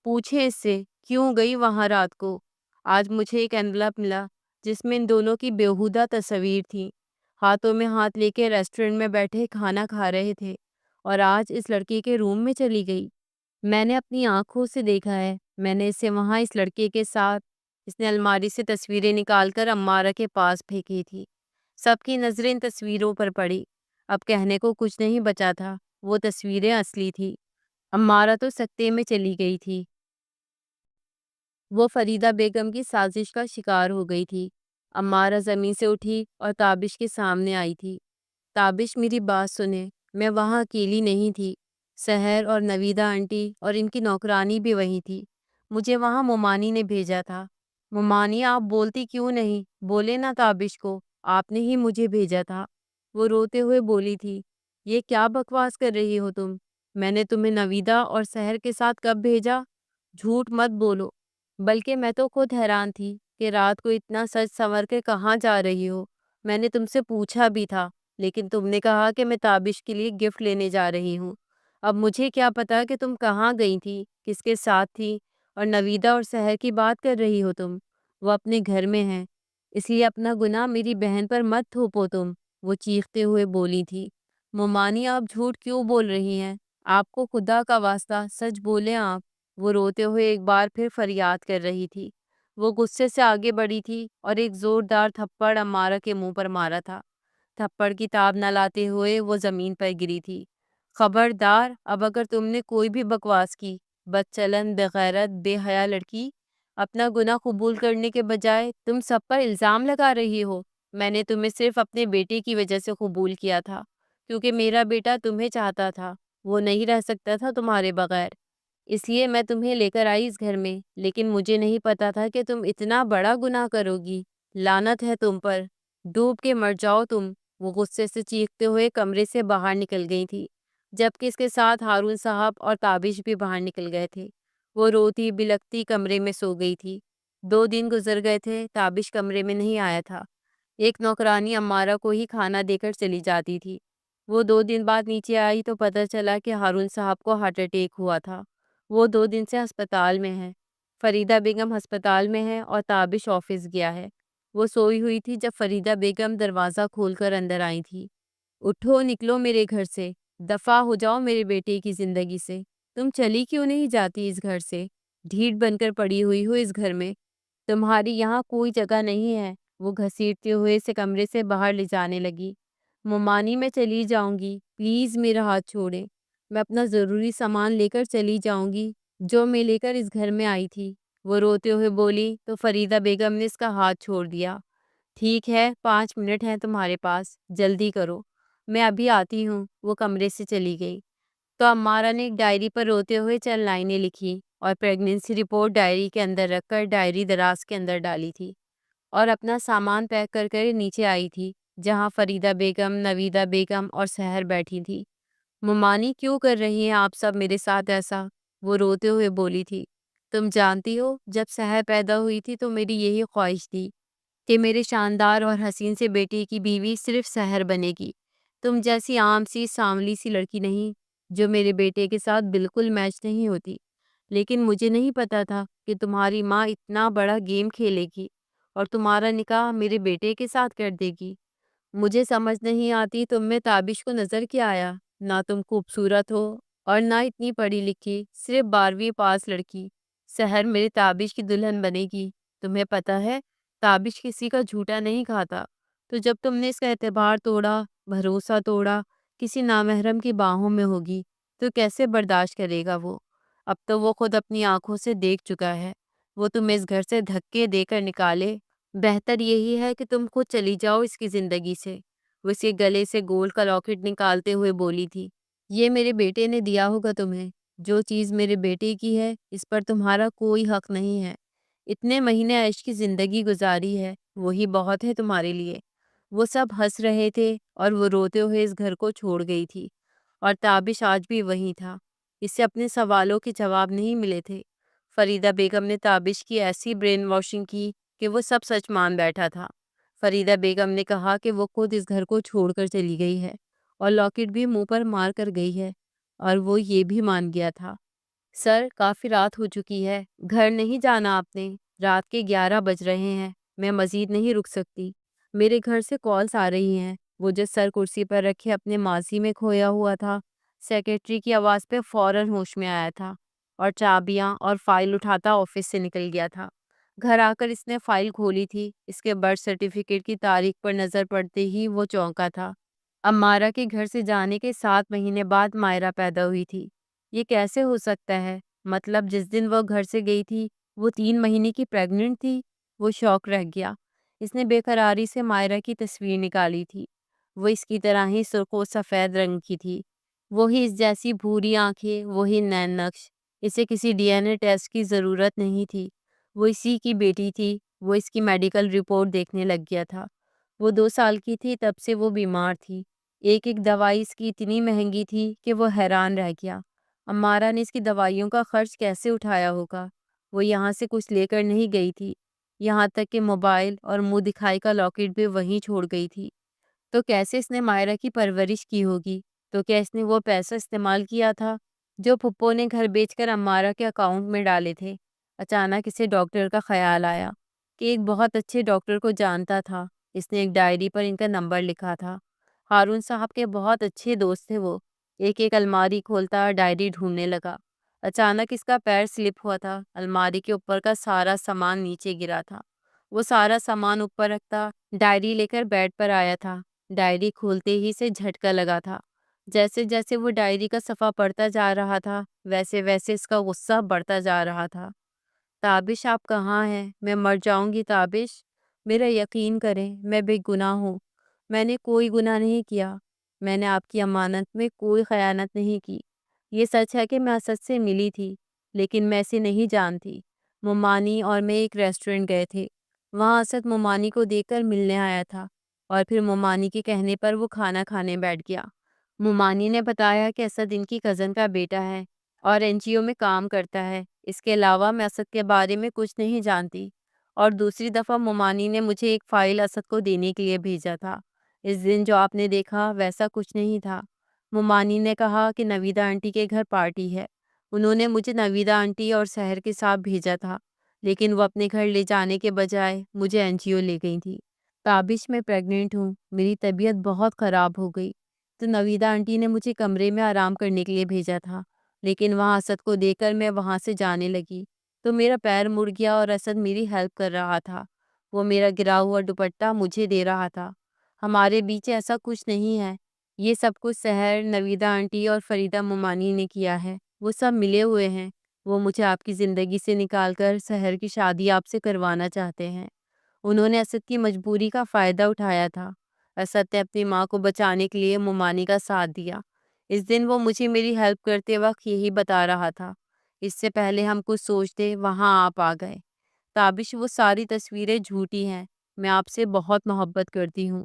پوچھیں اس سے، کیوں گئی وہاں رات کو؟ آج مجھے ایک انویلپ ملا جس میں ان دونوں کی بیہودہ تصاویر تھیں۔ ہاتھوں میں ہاتھ لے کے ریسٹورنٹ میں بیٹھے کھانا کھا رہے تھے، اور آج اس لڑکی کے روم میں چلی گئی۔ میں نے اپنی آنکھوں سے دیکھا ہے، میں نے اسے وہاں اس لڑکے کے ساتھ۔ اس نے الماری سے تصویریں نکال کر امارہ کے پاس پھینکی تھی۔ سب کی نظریں ان تصویروں پر پڑی۔ اب کہنے کو کچھ نہیں بچا تھا، وہ تصویریں اصلی تھی۔ امارہ تو سکتے میں چلی گئی تھی۔ وہ فریدہ بیگم کی سازش کا شکار ہو گئی تھی۔ امارہ زمین سے اٹھی اور تابش کے سامنے آئی تھی۔ تابش، میری بات سنیں، میں وہاں اکیلی نہیں تھی۔ سحر اور نویدہ آنٹی اور ان کی نوکرانی بھی وہیں تھی۔ مجھے وہاں مومانی نے بھیجا تھا۔ مومانی، آپ بولتی کیوں نہیں؟ بولے نا تابش کو، آپ نے ہی مجھے بھیجا تھا۔ وہ روتے ہوئے بولی تھی، یہ کیا بکواس کر رہی ہو تم؟ میں نے تمہیں نویدہ اور سحر کے ساتھ کب بھیجا؟ جھوٹ مت بولو۔ بلکہ میں تو خود حیران تھی کہ رات کو اتنا سج سنور کے کہاں جا رہی ہو۔ میں نے تم سے پوچھا بھی تھا، لیکن تم نے کہا کہ میں تابش کے لیے گفٹ لینے جا رہی ہوں۔ اب مجھے کیا پتا کہ تم کہاں گئی تھی، کس کے ساتھ تھی، اور نویدہ اور سحر کی بات کر رہی ہو تم۔ وہ اپنے گھر میں ہیں، اس لیے اپنا گناہ میری بہن پر مت تھوپو تم، وہ چیختے ہوئے بولی تھی۔ مومانی، آپ جھوٹ کیوں بول رہی ہیں؟ آپ کو خدا کا واسطہ سچ بولیں آپ۔ وہ روتے ہوئے ایک بار پھر فریاد کر رہی تھی۔ وہ غصے سے آگے بڑھی تھی اور ایک زوردار تھپڑ امارہ کے منہ پر مارا تھا۔ تھپڑ کی تاب نہ لاتے ہوئے وہ زمین پر گری تھی۔ خبردار، اب اگر تم نے کوئی بھی بکواس کی، بدچلن، بغیرت، بے حیا لڑکی، اپنا گناہ قبول کرنے کے بجائے تم سب پر الزام لگا رہی ہو۔ میں نے تمہیں صرف اپنے بیٹے کی وجہ سے قبول کیا تھا، کیونکہ میرا بیٹا تمہیں چاہتا تھا، وہ نہیں رہ سکتا تھا تمہارے بغیر۔ اس لیے میں تمہیں لے کر آئی اس گھر میں، لیکن مجھے نہیں پتا تھا کہ تم اتنا بڑا گناہ کرو گی۔ لعنت ہے تم پر، ڈوب کے مر جاؤ تم۔ وہ غصے سے چیختے ہوئے کمرے سے باہر نکل گئی تھی، جبکہ اس کے ساتھ ہارون صاحب اور تابش بھی باہر نکل گئے تھے۔ وہ روتی بلکتی کمرے میں سو گئی تھی۔ 2 دن گزر گئے تھے، تابش کمرے میں نہیں آیا تھا۔ ایک نوکرانی امارہ کو ہی کھانا دے کر چلی جاتی تھی۔ وہ 2 دن بعد نیچے آئی تو پتہ چلا کہ ہارون صاحب کو ہارٹ اٹیک ہوا تھا۔ وہ 2 دن سے ہسپتال میں ہے۔ فریدہ بیگم ہسپتال میں ہے اور تابش آفس گیا ہے۔ وہ سوئی ہوئی تھی جب فریدہ بیگم دروازہ کھول کر اندر آئی تھی۔ اٹھو، نکلو میرے گھر سے، دفع ہو جاؤ میرے بیٹے کی زندگی سے۔ تم چلی کیوں نہیں جاتی اس گھر سے؟ ڈھیٹ بن کر پڑی ہوئی ہو اس گھر میں، تمہاری یہاں کوئی جگہ نہیں ہے۔ وہ گھسیٹتے ہوئے اسے کمرے سے باہر لے جانے لگی۔ مومانی، میں چلی جاؤں گی، پلیز میرا ہاتھ چھوڑیں۔ میں اپنا ضروری سامان لے کر چلی جاؤں گی، جو میں لے کر اس گھر میں آئی تھی۔ وہ روتے ہوئے بولی تو فریدہ بیگم نے اس کا ہاتھ چھوڑ دیا۔ ٹھیک ہے، 5 منٹ ہیں تمہارے پاس، جلدی کرو، میں ابھی آتی ہوں۔ وہ کمرے سے چلی گئی تو امارہ نے ایک ڈائری پر روتے ہوئے چند لائنیں لکھی اور پریگنینسی رپورٹ ڈائری کے اندر رکھ کر ڈائری دراز کے اندر ڈالی تھی، اور اپنا سامان پیک کر کر نیچے آئی تھی جہاں فریدہ بیگم، نویدہ بیگم اور سحر بیٹھی تھی۔ مومانی، کیوں کر رہی ہیں آپ سب میرے ساتھ ایسا؟ وہ روتے ہوئے بولی تھی۔ تم جانتی ہو، جب سحر پیدا ہوئی تھی تو میری یہی خواہش تھی کہ میرے شاندار اور حسین سے بیٹے کی بیوی صرف سحر بنے گی۔ تم جیسی عام سی سانولی سی لڑکی نہیں، جو میرے بیٹے کے ساتھ بالکل میچ نہیں ہوتی۔ لیکن مجھے نہیں پتا تھا کہ تمہاری ماں اتنا بڑا گیم کھیلے گی اور تمہارا نکاح میرے بیٹے کے ساتھ کر دے گی۔ مجھے سمجھ نہیں آتی تم میں تابش کو نظر کیا آیا؟ نہ تم خوبصورت ہو اور نہ اتنی پڑھی لکھی، صرف 12ویں پاس لڑکی۔ سحر میرے تابش کی دلہن بنے گی۔ تمہیں پتہ ہے، تابش کسی کا جھوٹا نہیں کھاتا۔ تو جب تم نے اس کا اعتبار توڑا، بھروسہ توڑا، کسی نامحرم کی باہوں میں ہوگی، تو کیسے برداشت کرے گا وہ؟ اب تو وہ خود اپنی آنکھوں سے دیکھ چکا ہے۔ وہ تمہیں اس گھر سے دھکے دے کر نکالے، بہتر یہی ہے کہ تم خود چلی جاؤ اس کی زندگی سے۔ وہ اس کے گلے سے گولڈ کا لاکٹ نکالتے ہوئے بولی تھی، یہ میرے بیٹے نے دیا ہوگا تمہیں۔ جو چیز میرے بیٹے کی ہے، اس پر تمہارا کوئی حق نہیں ہے۔ اتنے مہینے عیش کی زندگی گزاری ہے، وہی بہت ہے تمہارے لیے۔ وہ سب ہنس رہے تھے اور وہ روتے ہوئے اس گھر کو چھوڑ گئی تھی، اور تابش آج بھی وہیں تھا۔ اس سے اپنے سوالوں کے جواب نہیں ملے تھے۔ فریدہ بیگم نے تابش کی ایسی برین واشنگ کی کہ وہ سب سچ مان بیٹھا تھا۔ فریدہ بیگم نے کہا کہ وہ خود اس گھر کو چھوڑ کر چلی گئی ہے اور لاکٹ بھی منہ پر مار کر گئی ہے، اور وہ یہ بھی مان گیا تھا۔ سر، کافی رات ہو چکی ہے، گھر نہیں جانا آپ نے؟ رات کے 11 بج رہے ہیں، میں مزید نہیں رک سکتی۔ میرے گھر سے کالز آ رہی ہیں۔ وہ جو سر کرسی پر رکھے اپنے ماضی میں کھویا ہوا تھا، سیکرٹری کی آواز پہ فوراً ہوش میں آیا تھا۔ اور چابیاں اور فائل اٹھاتا آفس سے نکل گیا تھا۔ گھر آ کر اس نے فائل کھولی تھی۔ اس کے برتھ سرٹیفکیٹ کی تاریخ پر نظر پڑتے ہی وہ چونکا تھا۔ امارا کے گھر سے جانے کے 7 مہینے بعد مائرہ پیدا ہوئی تھی۔ یہ کیسے ہو سکتا ہے؟ مطلب جس دن وہ گھر سے گئی تھی وہ 3 مہینے کی پریگننٹ تھی؟ وہ شوق رہ گیا۔ اس نے بے قراری سے مائرہ کی تصویر نکالی تھی۔ وہ اس کی طرح ہی سرخ و سفید رنگ کی تھی۔ وہی اس جیسی بھوری آنکھیں، وہی نین نقش۔ اسے کسی ڈی این اے ٹیسٹ کی ضرورت نہیں تھی۔ وہ اسی کی بیٹی تھی۔ وہ اس کی میڈیکل رپورٹ دیکھنے لگ گیا تھا۔ وہ 2 سال کی تھی تب سے وہ بیمار تھی۔ ایک ایک دوائی اس کی اتنی مہنگی تھی کہ وہ حیران رہ گیا۔ امارا نے اس کی دوائیوں کا خرچ کیسے اٹھایا ہوگا؟ وہ یہاں سے کچھ لے کر نہیں گئی تھی، یہاں تک کہ موبائل اور منہ دکھائی کا لاکٹ بھی وہیں چھوڑ گئی تھی۔ تو کیسے اس نے مائرہ کی پرورش کی ہوگی؟ تو کیا اس نے وہ پیسہ استعمال کیا تھا جو پھپھو نے گھر بیچ کر امارہ کے اکاؤنٹ میں ڈالے تھے؟ اچانک اسے ڈاکٹر کا خیال آیا کہ ایک بہت اچھے ڈاکٹر کو جانتا تھا۔ اس نے ایک ڈائری پر ان کا نمبر لکھا تھا۔ ہارون صاحب کے بہت اچھے دوست تھے وہ۔ ایک ایک الماری کھولتا ڈائری ڈھونڈنے لگا۔ اچانک اس کا پیر سلپ ہوا تھا۔ الماری کے اوپر کا سارا سامان نیچے گرا تھا۔ وہ سارا سامان اوپر رکھتا ڈائری لے کر بیڈ پر آیا تھا۔ ڈائری کھولتے ہی سے جھٹکا لگا تھا۔ جیسے جیسے وہ ڈائری کا صفحہ پڑھتا جا رہا تھا ویسے ویسے اس کا غصہ بڑھتا جا رہا تھا۔ تابش آپ کہاں ہیں؟ میں مر جاؤں گی تابش، میرا یقین کریں میں بے گناہ ہوں۔ میں نے کوئی گناہ نہیں کیا۔ میں نے آپ کی امانت میں کوئی خیانت نہیں کی۔ یہ سچ ہے کہ میں اسد سے ملی تھی لیکن میں اسے نہیں جانتی۔ ممانی اور میں ایک ریسٹورنٹ گئے تھے۔ وہاں اسد ممانی کو دیکھ کر ملنے آیا تھا اور پھر ممانی کے کہنے پر وہ کھانا کھانے بیٹھ گیا۔ ممانی نے بتایا کہ اسد ان کی کزن کا بیٹا ہے اور این جی او میں کام کرتا ہے۔ اس کے علاوہ میں اسد کے بارے میں کچھ نہیں جانتی۔ اور دوسری دفعہ ممانی نے مجھے ایک فائل اسد کو دینے کے لیے بھیجا تھا۔ اس دن جو آپ نے دیکھا ویسا کچھ نہیں تھا۔ ممانی نے کہا کہ نویدہ آنٹی کے گھر پارٹی ہے۔ انہوں نے مجھے نویدہ آنٹی اور سحر کے ساتھ بھیجا تھا لیکن وہ اپنے گھر لے جانے کے بجائے مجھے این جی او لے گئی تھی۔ تابش میں پریگننٹ ہوں، میری طبیعت بہت خراب ہو گئی تو نویدہ آنٹی نے مجھے کمرے میں آرام کرنے کے لیے بھیجا تھا لیکن وہاں اسد کو دیکھ کر میں وہاں سے جانے لگی تو میرا پیر مڑ گیا اور اسد میری ہیلپ کر رہا تھا۔ وہ میرا گرا ہوا دوپٹہ مجھے دے رہا تھا۔ ہمارے بیچ ایسا کچھ نہیں ہے۔ یہ سب کچھ سحر، نویدہ آنٹی اور فریدہ ممانی نے کیا ہے۔ وہ سب ملے ہوئے ہیں۔ وہ مجھے آپ کی زندگی سے نکال کر سحر کی شادی آپ سے کروانا چاہتے ہیں۔ انہوں نے اسد کی مجبوری کا فائدہ اٹھایا تھا۔ اسد نے اپنی ماں کو بچانے کے لیے ممانی کا ساتھ دیا۔ اس دن وہ مجھے میری ہیلپ کرتے وقت یہی بتا رہا تھا۔ اس سے پہلے ہم کچھ سوچتے وہاں آپ آ گئے۔ تابش وہ ساری تصویریں جھوٹی ہیں۔ میں آپ سے بہت محبت کرتی ہوں۔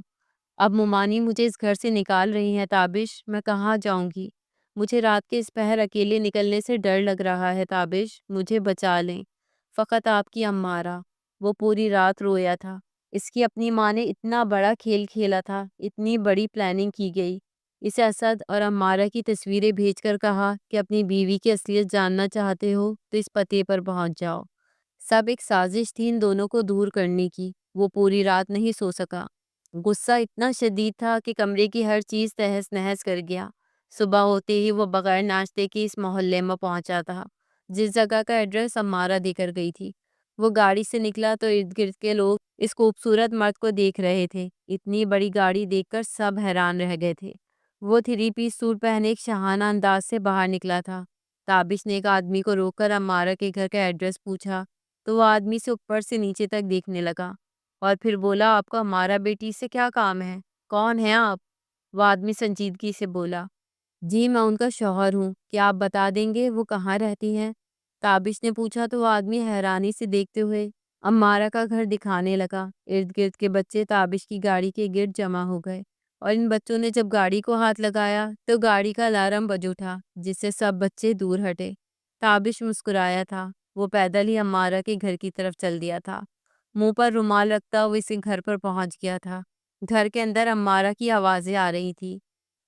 اب ممانی مجھے اس گھر سے نکال رہی ہیں تابش، میں کہاں جاؤں گی؟ مجھے رات کے اس پہر اکیلے نکلنے سے ڈر لگ رہا ہے تابش، مجھے بچا لیں۔ فقط آپ کی امارہ۔ وہ پوری رات رویا تھا۔ اس کی اپنی ماں نے اتنا بڑا کھیل کھیلا تھا، اتنی بڑی پلاننگ کی گئی۔ اسے اسد اور امارہ کی تصویریں بھیج کر کہا کہ اپنی بیوی کی اصلیت جاننا چاہتے ہو تو اس پتے پر پہنچ جاؤ۔ سب ایک سازش تھی ان دونوں کو دور کرنے کی۔ وہ پوری رات نہیں سو سکا۔ غصہ اتنا شدید تھا کہ کمرے کی ہر چیز تہس نہس کر گیا۔ صبح ہوتے ہی وہ بغیر ناشتے کے اس محلے میں پہنچا تھا جس جگہ کا ایڈریس امارہ دے کر گئی تھی۔ وہ گاڑی سے نکلا تو ارد گرد کے لوگ اس خوبصورت مرد کو دیکھ رہے تھے۔ اتنی بڑی گاڑی دیکھ کر سب حیران رہ گئے تھے۔ وہ 3 پیس سوٹ پہنے ایک شاہانہ انداز سے باہر نکلا تھا۔ تابش نے ایک آدمی کو روک کر امارہ کے گھر کا ایڈریس پوچھا تو وہ آدمی سے اوپر سے نیچے تک دیکھنے لگا اور پھر بولا، آپ کو امارہ بیٹی سے کیا کام ہے؟ کون ہیں آپ؟ وہ آدمی سنجیدگی سے بولا، جی میں ان کا شوہر ہوں، کیا آپ بتا دیں گے وہ کہاں رہتی ہیں؟ تابش نے پوچھا تو وہ آدمی حیرانی سے دیکھتے ہوئے امارہ کا گھر دکھانے لگا۔ ارد گرد کے بچے تابش کی گاڑی کے گرد جمع ہو گئے اور ان بچوں نے جب گاڑی کو ہاتھ لگایا تو گاڑی کا الارم بج اٹھا جس سے سب بچے دور ہٹے۔ تابش مسکرایا تھا۔ وہ پیدل ہی امارہ کے گھر کی طرف چل دیا تھا۔ منہ پر رومال رکھتا وہ اسے گھر پر پہنچ گیا تھا۔ گھر کے اندر امارہ کی آوازیں آ رہی تھی،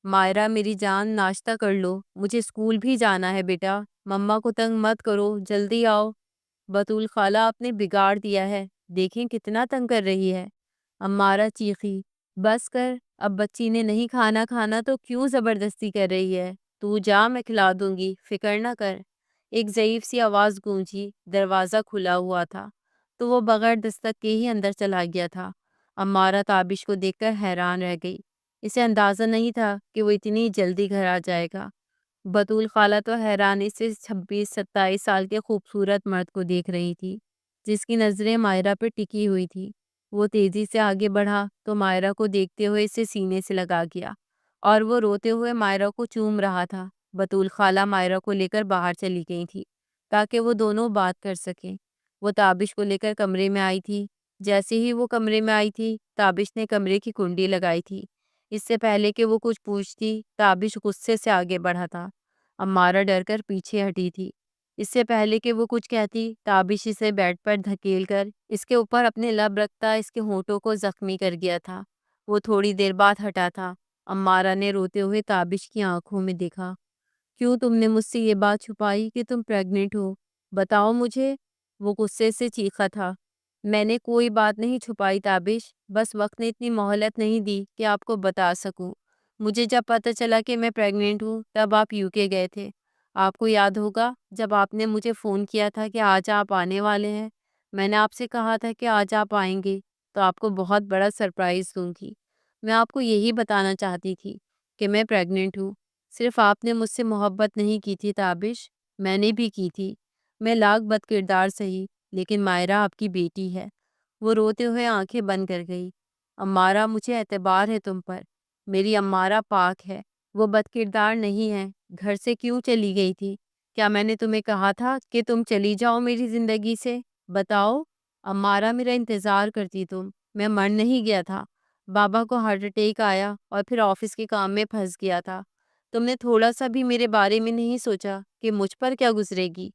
مائرہ میری جان ناشتہ کر لو، مجھے اسکول بھی جانا ہے بیٹا، مما کو تنگ مت کرو، جلدی آؤ۔ بطول خالہ آپ نے بگاڑ دیا ہے، دیکھیں کتنا تنگ کر رہی ہے۔ امارہ چیخی، بس کر، اب بچی نے نہیں کھانا کھانا تو کیوں زبردستی کر رہی ہے؟ تو جا، میں کھلا دوں گی، فکر نہ کر۔ ایک ضعیف سی آواز گونجی، دروازہ کھلا ہوا تھا تو وہ بغیر دستک کے ہی اندر چلا گیا تھا۔ امارہ تابش کو دیکھ کر حیران رہ گئی۔ اسے اندازہ نہیں تھا کہ وہ اتنی جلدی گھر آ جائے گا۔ بطول خالہ تو حیرانی سے 26 27 سال کے خوبصورت مرد کو دیکھ رہی تھی جس کی نظریں مائرہ پہ ٹکی ہوئی تھی۔ وہ تیزی سے آگے بڑھا تو مائرہ کو دیکھتے ہوئے اسے سینے سے لگا گیا اور وہ روتے ہوئے مائرہ کو چوم رہا تھا۔ بطول خالہ مائرہ کو لے کر باہر چلی گئی تھی تاکہ وہ دونوں بات کر سکیں۔ وہ تابش کو لے کر کمرے میں آئی تھی۔ جیسے ہی وہ کمرے میں آئی تھی، تابش نے کمرے کی کنڈی لگائی تھی۔ اس سے پہلے کہ وہ کچھ پوچھتی، تابش غصے سے آگے بڑھا تھا۔ امارہ ڈر کر پیچھے ہٹی تھی۔ اس سے پہلے کہ وہ کچھ کہتی، تابش اسے بیڈ پر دھکیل کر اس کے اوپر اپنے لب رکھتا اس کے ہونٹوں کو زخمی کر گیا تھا۔ وہ تھوڑی دیر بعد ہٹا تھا۔ امارہ نے روتے ہوئے تابش کی آنکھوں میں دیکھا۔ کیوں تم نے مجھ سے یہ بات چھپائی کہ تم پریگننٹ ہو؟ بتاؤ مجھے۔ وہ غصے سے چیخا تھا۔ میں نے کوئی بات نہیں چھپائی تابش، بس وقت نے اتنی مہلت نہیں دی کہ آپ کو بتا سکوں۔ مجھے جب پتہ چلا کہ میں پریگننٹ ہوں تب آپ UK گئے تھے۔ آپ کو یاد ہوگا جب آپ نے مجھے فون کیا تھا کہ آج آپ آنے والے ہیں، میں نے آپ سے کہا تھا کہ آج آپ آئیں گے تو آپ کو بہت بڑا سرپرائز دوں گی۔ میں آپ کو یہی بتانا چاہتی تھی کہ میں پریگننٹ ہوں۔ صرف آپ نے مجھ سے محبت نہیں کی تھی تابش، میں نے بھی کی تھی۔ میں لاکھ بد کردار سہی، لیکن مائرہ آپ کی بیٹی ہے۔ وہ روتے ہوئے آنکھیں بند کر گئی۔ امارہ، مجھے اعتبار ہے تم پر۔ میری امارہ پاک ہے، وہ بد کردار نہیں ہے۔ گھر سے کیوں چلی گئی تھی؟ کیا میں نے تمہیں کہا تھا کہ تم چلی جاؤ میری زندگی سے؟ بتاؤ۔ امارہ، میرا انتظار کرتی تم۔ میں مر نہیں گیا تھا۔ بابا کو ہارٹ اٹیک آیا اور پھر آفس کے کام میں پھنس گیا تھا۔ تم نے تھوڑا سا بھی میرے بارے میں نہیں سوچا کہ مجھ پر کیا گزرے گی؟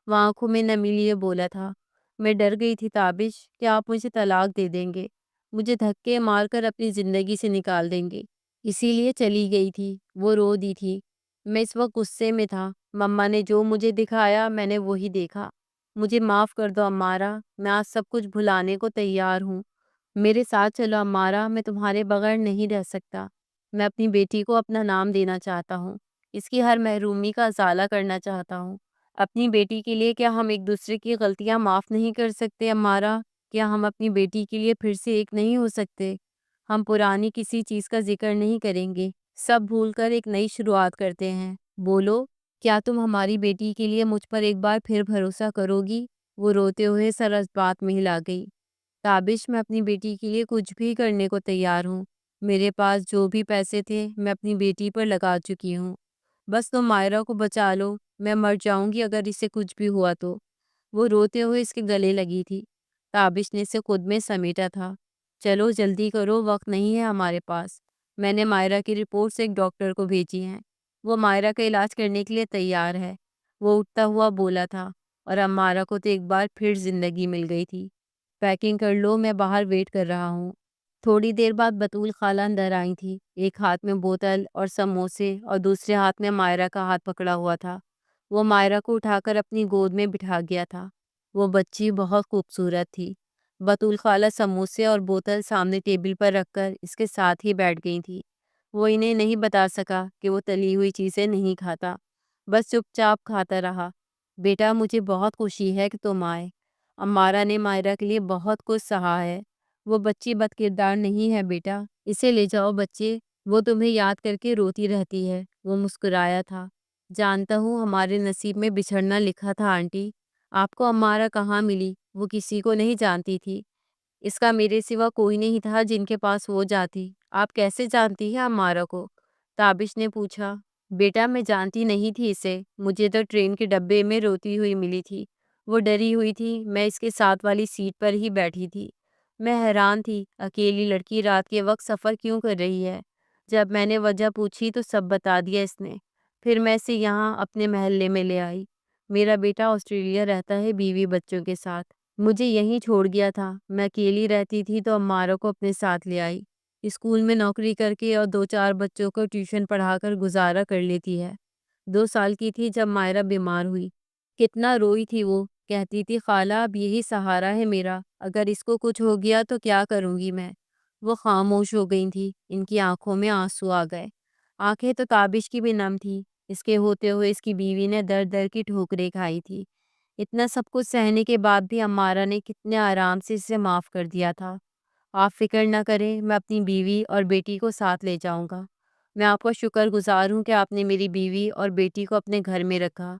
وہ آنکھوں میں نمی لیے بولا تھا۔ میں ڈر گئی تھی تابش کہ آپ مجھے طلاق دے دیں گے، مجھے دھکے مار کر اپنی زندگی سے نکال دیں گے، اسی لیے چلی گئی تھی۔ وہ رو دی تھی۔ میں اس وقت غصے میں تھا۔ مما نے جو مجھے دکھایا میں نے وہی دیکھا۔ مجھے معاف کر دو امارہ، میں آج سب کچھ بھلانے کو تیار ہوں۔ میرے ساتھ چلو امارہ، میں تمہارے بغیر نہیں رہ سکتا۔ میں اپنی بیٹی کو اپنا نام دینا چاہتا ہوں، اس کی ہر محرومی کا ازالہ کرنا چاہتا ہوں۔ اپنی بیٹی کے لیے کیا ہم ایک دوسرے کی غلطیاں معاف نہیں کر سکتے امارہ؟ کیا ہم اپنی بیٹی کے لیے پھر سے ایک نہیں ہو سکتے؟ ہم پرانی کسی چیز کا ذکر نہیں کریں گے، سب بھول کر ایک نئی شروعات کرتے ہیں۔ بولو، کیا تم ہماری بیٹی کے لیے مجھ پر ایک بار پھر بھروسہ کرو گی؟ وہ روتے ہوئے سر اس بات میں ہلا گئی۔ تابش، میں اپنی بیٹی کے لیے کچھ بھی کرنے کو تیار ہوں۔ میرے پاس جو بھی پیسے تھے میں اپنی بیٹی پر لگا چکی ہوں۔ بس تم مائرہ کو بچا لو، میں مر جاؤں گی اگر اسے کچھ بھی ہوا تو۔ وہ روتے ہوئے اس کے گلے لگی تھی۔ تابش نے اسے خود میں سمیٹا تھا۔ چلو جلدی کرو، وقت نہیں ہے ہمارے پاس۔ میں نے مائرہ کی رپورٹس ایک ڈاکٹر کو بھیجی ہیں، وہ مائرہ کا علاج کرنے کے لیے تیار ہے۔ وہ اٹھتا ہوا بولا تھا، اور امارہ کو تو ایک بار پھر زندگی مل گئی تھی۔ پیکنگ کر لو، میں باہر ویٹ کر رہا ہوں۔ تھوڑی دیر بعد بطول خالہ اندر آئی تھی، ایک ہاتھ میں بوتل اور سموسے اور دوسرے ہاتھ میں مائرہ کا ہاتھ پکڑا ہوا تھا۔ وہ مائرہ کو اٹھا کر اپنی گود میں بٹھا گیا تھا۔ وہ بچی بہت خوبصورت تھی۔ بطول خالہ سموسے اور بوتل سامنے ٹیبل پر رکھ کر اس کے ساتھ ہی بیٹھ گئی تھی۔ وہ انہیں نہیں بتا سکا کہ وہ تلی ہوئی چیزیں نہیں کھاتا، بس چپ چاپ کھاتا رہا۔ بیٹا، مجھے بہت خوشی ہے کہ تم آئے۔ امارہ نے مائرہ کے لیے بہت کچھ سہا ہے۔ وہ بچی بد کردار نہیں ہے بیٹا، اسے لے جاؤ بچے، وہ تمہیں یاد کر کے روتی رہتی ہے۔ وہ مسکرایا تھا۔ جانتا ہوں ہمارے نصیب میں بچھڑنا لکھا تھا آنٹی۔ آپ کو امارہ کہاں ملی؟ وہ کسی کو نہیں جانتی تھی۔ اس کا میرے سوا کوئی نہیں تھا جن کے پاس وہ جاتی۔ آپ کیسے جانتی ہیں امارہ کو؟ تابش نے پوچھا۔ بیٹا، میں جانتی نہیں تھی اسے، مجھے تو ٹرین کے ڈبے میں روتی ہوئی ملی تھی۔ وہ ڈری ہوئی تھی، میں اس کے ساتھ والی سیٹ پر ہی بیٹھی تھی۔ میں حیران تھی، اکیلی لڑکی رات کے وقت سفر کیوں کر رہی ہے؟ جب میں نے وجہ پوچھی تو سب بتا دیا اس نے۔ پھر میں اسے یہاں اپنے محلے میں لے آئی۔ میرا بیٹا آسٹریلیا رہتا ہے بیوی بچوں کے ساتھ، مجھے یہیں چھوڑ گیا تھا۔ میں اکیلی رہتی تھی تو امارہ کو اپنے ساتھ لے آئی۔ اسکول میں نوکری کر کے اور 2 4 بچوں کو ٹیوشن پڑھا کر گزارا کر لیتی ہے۔ 2 سال کی تھی جب مائرہ بیمار ہوئی۔ کتنا روئی تھی وہ، کہتی تھی خالہ اب یہی سہارا ہے میرا، اگر اس کو کچھ ہو گیا تو کیا کروں گی میں؟ وہ خاموش ہو گئی تھی، ان کی آنکھوں میں آنسو آ گئے۔ آنکھیں تو تابش کی بھی نم تھی، اس کے ہوتے ہوئے اس کی بیوی نے در در کی ٹھوکریں کھائی تھی۔ اتنا سب کچھ سہنے کے بعد بھی عمارہ نے کتنے آرام سے اسے معاف کر دیا تھا۔ آپ فکر نہ کریں، میں اپنی بیوی اور بیٹی کو ساتھ لے جاؤں گا۔ میں آپ کا شکر گزار ہوں کہ آپ نے میری بیوی اور بیٹی کو اپنے گھر میں رکھا۔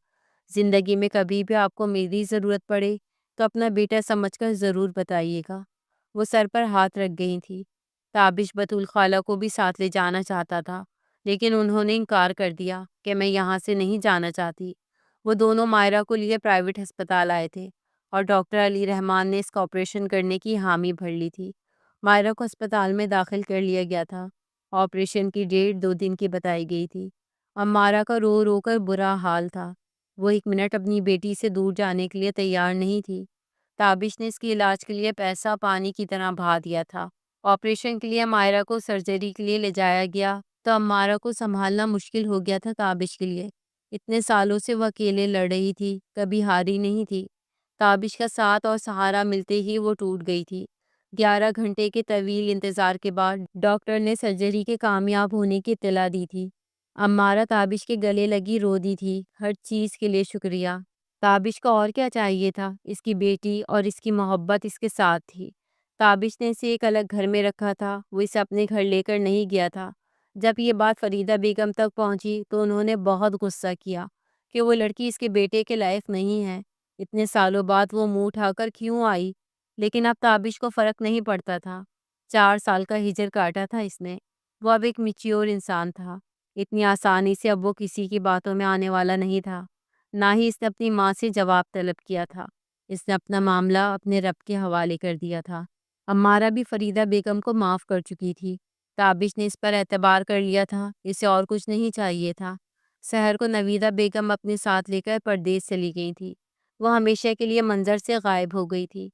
زندگی میں کبھی بھی آپ کو میری ضرورت پڑے تو اپنا بیٹا سمجھ کر ضرور بتائیے گا۔ وہ سر پر ہاتھ رکھ گئی تھی۔ تابش بطول خالہ کو بھی ساتھ لے جانا چاہتا تھا، لیکن انہوں نے انکار کر دیا کہ میں یہاں سے نہیں جانا چاہتی۔ وہ دونوں مائرہ کو لیے پرائیویٹ ہسپتال آئے تھے اور ڈاکٹر علی رحمان نے اس کا آپریشن کرنے کی حامی بھر لی تھی۔ مائرہ کو ہسپتال میں داخل کر لیا گیا تھا۔ آپریشن کی ڈیٹ 2 دن کی بتائی گئی تھی۔ عمارہ کا رو رو کر برا حال تھا۔ وہ 1 منٹ اپنی بیٹی سے دور جانے کے لیے تیار نہیں تھی۔ تابش نے اس کے علاج کے لیے پیسہ پانی کی طرح بہا دیا تھا۔ آپریشن کے لیے مائرہ کو سرجری کے لیے لے جایا گیا تو عمارہ کو سنبھالنا مشکل ہو گیا تھا تابش کے لیے۔ اتنے سالوں سے وہ اکیلے لڑ رہی تھی، کبھی ہاری نہیں تھی۔ تابش کا ساتھ اور سہارا ملتے ہی وہ ٹوٹ گئی تھی۔ 11 گھنٹے کے طویل انتظار کے بعد ڈاکٹر نے سرجری کے کامیاب ہونے کی اطلاع دی تھی۔ عمارہ تابش کے گلے لگی رو دی تھی، ہر چیز کے لیے شکریہ۔ تابش کو اور کیا چاہیے تھا؟ اس کی بیٹی اور اس کی محبت اس کے ساتھ تھی۔ تابش نے اسے ایک الگ گھر میں رکھا تھا، وہ اسے اپنے گھر لے کر نہیں گیا تھا۔ جب یہ بات فریدہ بیگم تک پہنچی تو انہوں نے بہت غصہ کیا کہ وہ لڑکی اس کے بیٹے کے لائق نہیں ہے۔ اتنے سالوں بعد وہ منہ اٹھا کر کیوں آئی؟ لیکن اب تابش کو فرق نہیں پڑتا تھا۔ 4 سال کا ہجر کاٹا تھا اس نے۔ وہ اب ایک میچیور انسان تھا۔ اتنی آسانی سے اب وہ کسی کی باتوں میں آنے والا نہیں تھا۔ نہ ہی اس نے اپنی ماں سے جواب طلب کیا تھا۔ اس نے اپنا معاملہ اپنے رب کے حوالے کر دیا تھا۔ عمارہ بھی فریدہ بیگم کو معاف کر چکی تھی۔ تابش نے اس پر اعتبار کر لیا تھا، اسے اور کچھ نہیں چاہیے تھا۔ سحر کو نویدہ بیگم اپنے ساتھ لے کر پردیس چلی گئی تھی۔ وہ ہمیشہ کے لیے منظر سے غائب ہو گئی تھی۔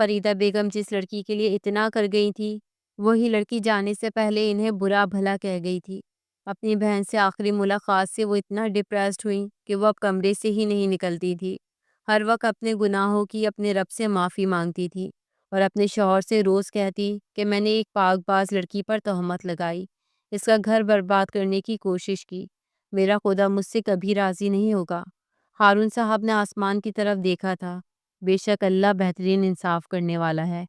فریدہ بیگم جس لڑکی کے لیے اتنا کر گئی تھی، وہی لڑکی جانے سے پہلے انہیں برا بھلا کہہ گئی تھی۔ اپنی بہن سے آخری ملاقات سے وہ اتنا ڈپریسڈ ہوئی کہ وہ اب کمرے سے ہی نہیں نکلتی تھی۔ ہر وقت اپنے گناہوں کی اپنے رب سے معافی مانگتی تھی اور اپنے شوہر سے روز کہتی کہ میں نے ایک پاک باز لڑکی پر تہمت لگائی، اس کا گھر برباد کرنے کی کوشش کی۔ میرا خدا مجھ سے کبھی راضی نہیں ہوگا۔ ہارون صاحب نے آسمان کی طرف دیکھا تھا۔ بے شک اللہ بہترین انصاف کرنے والا ہے۔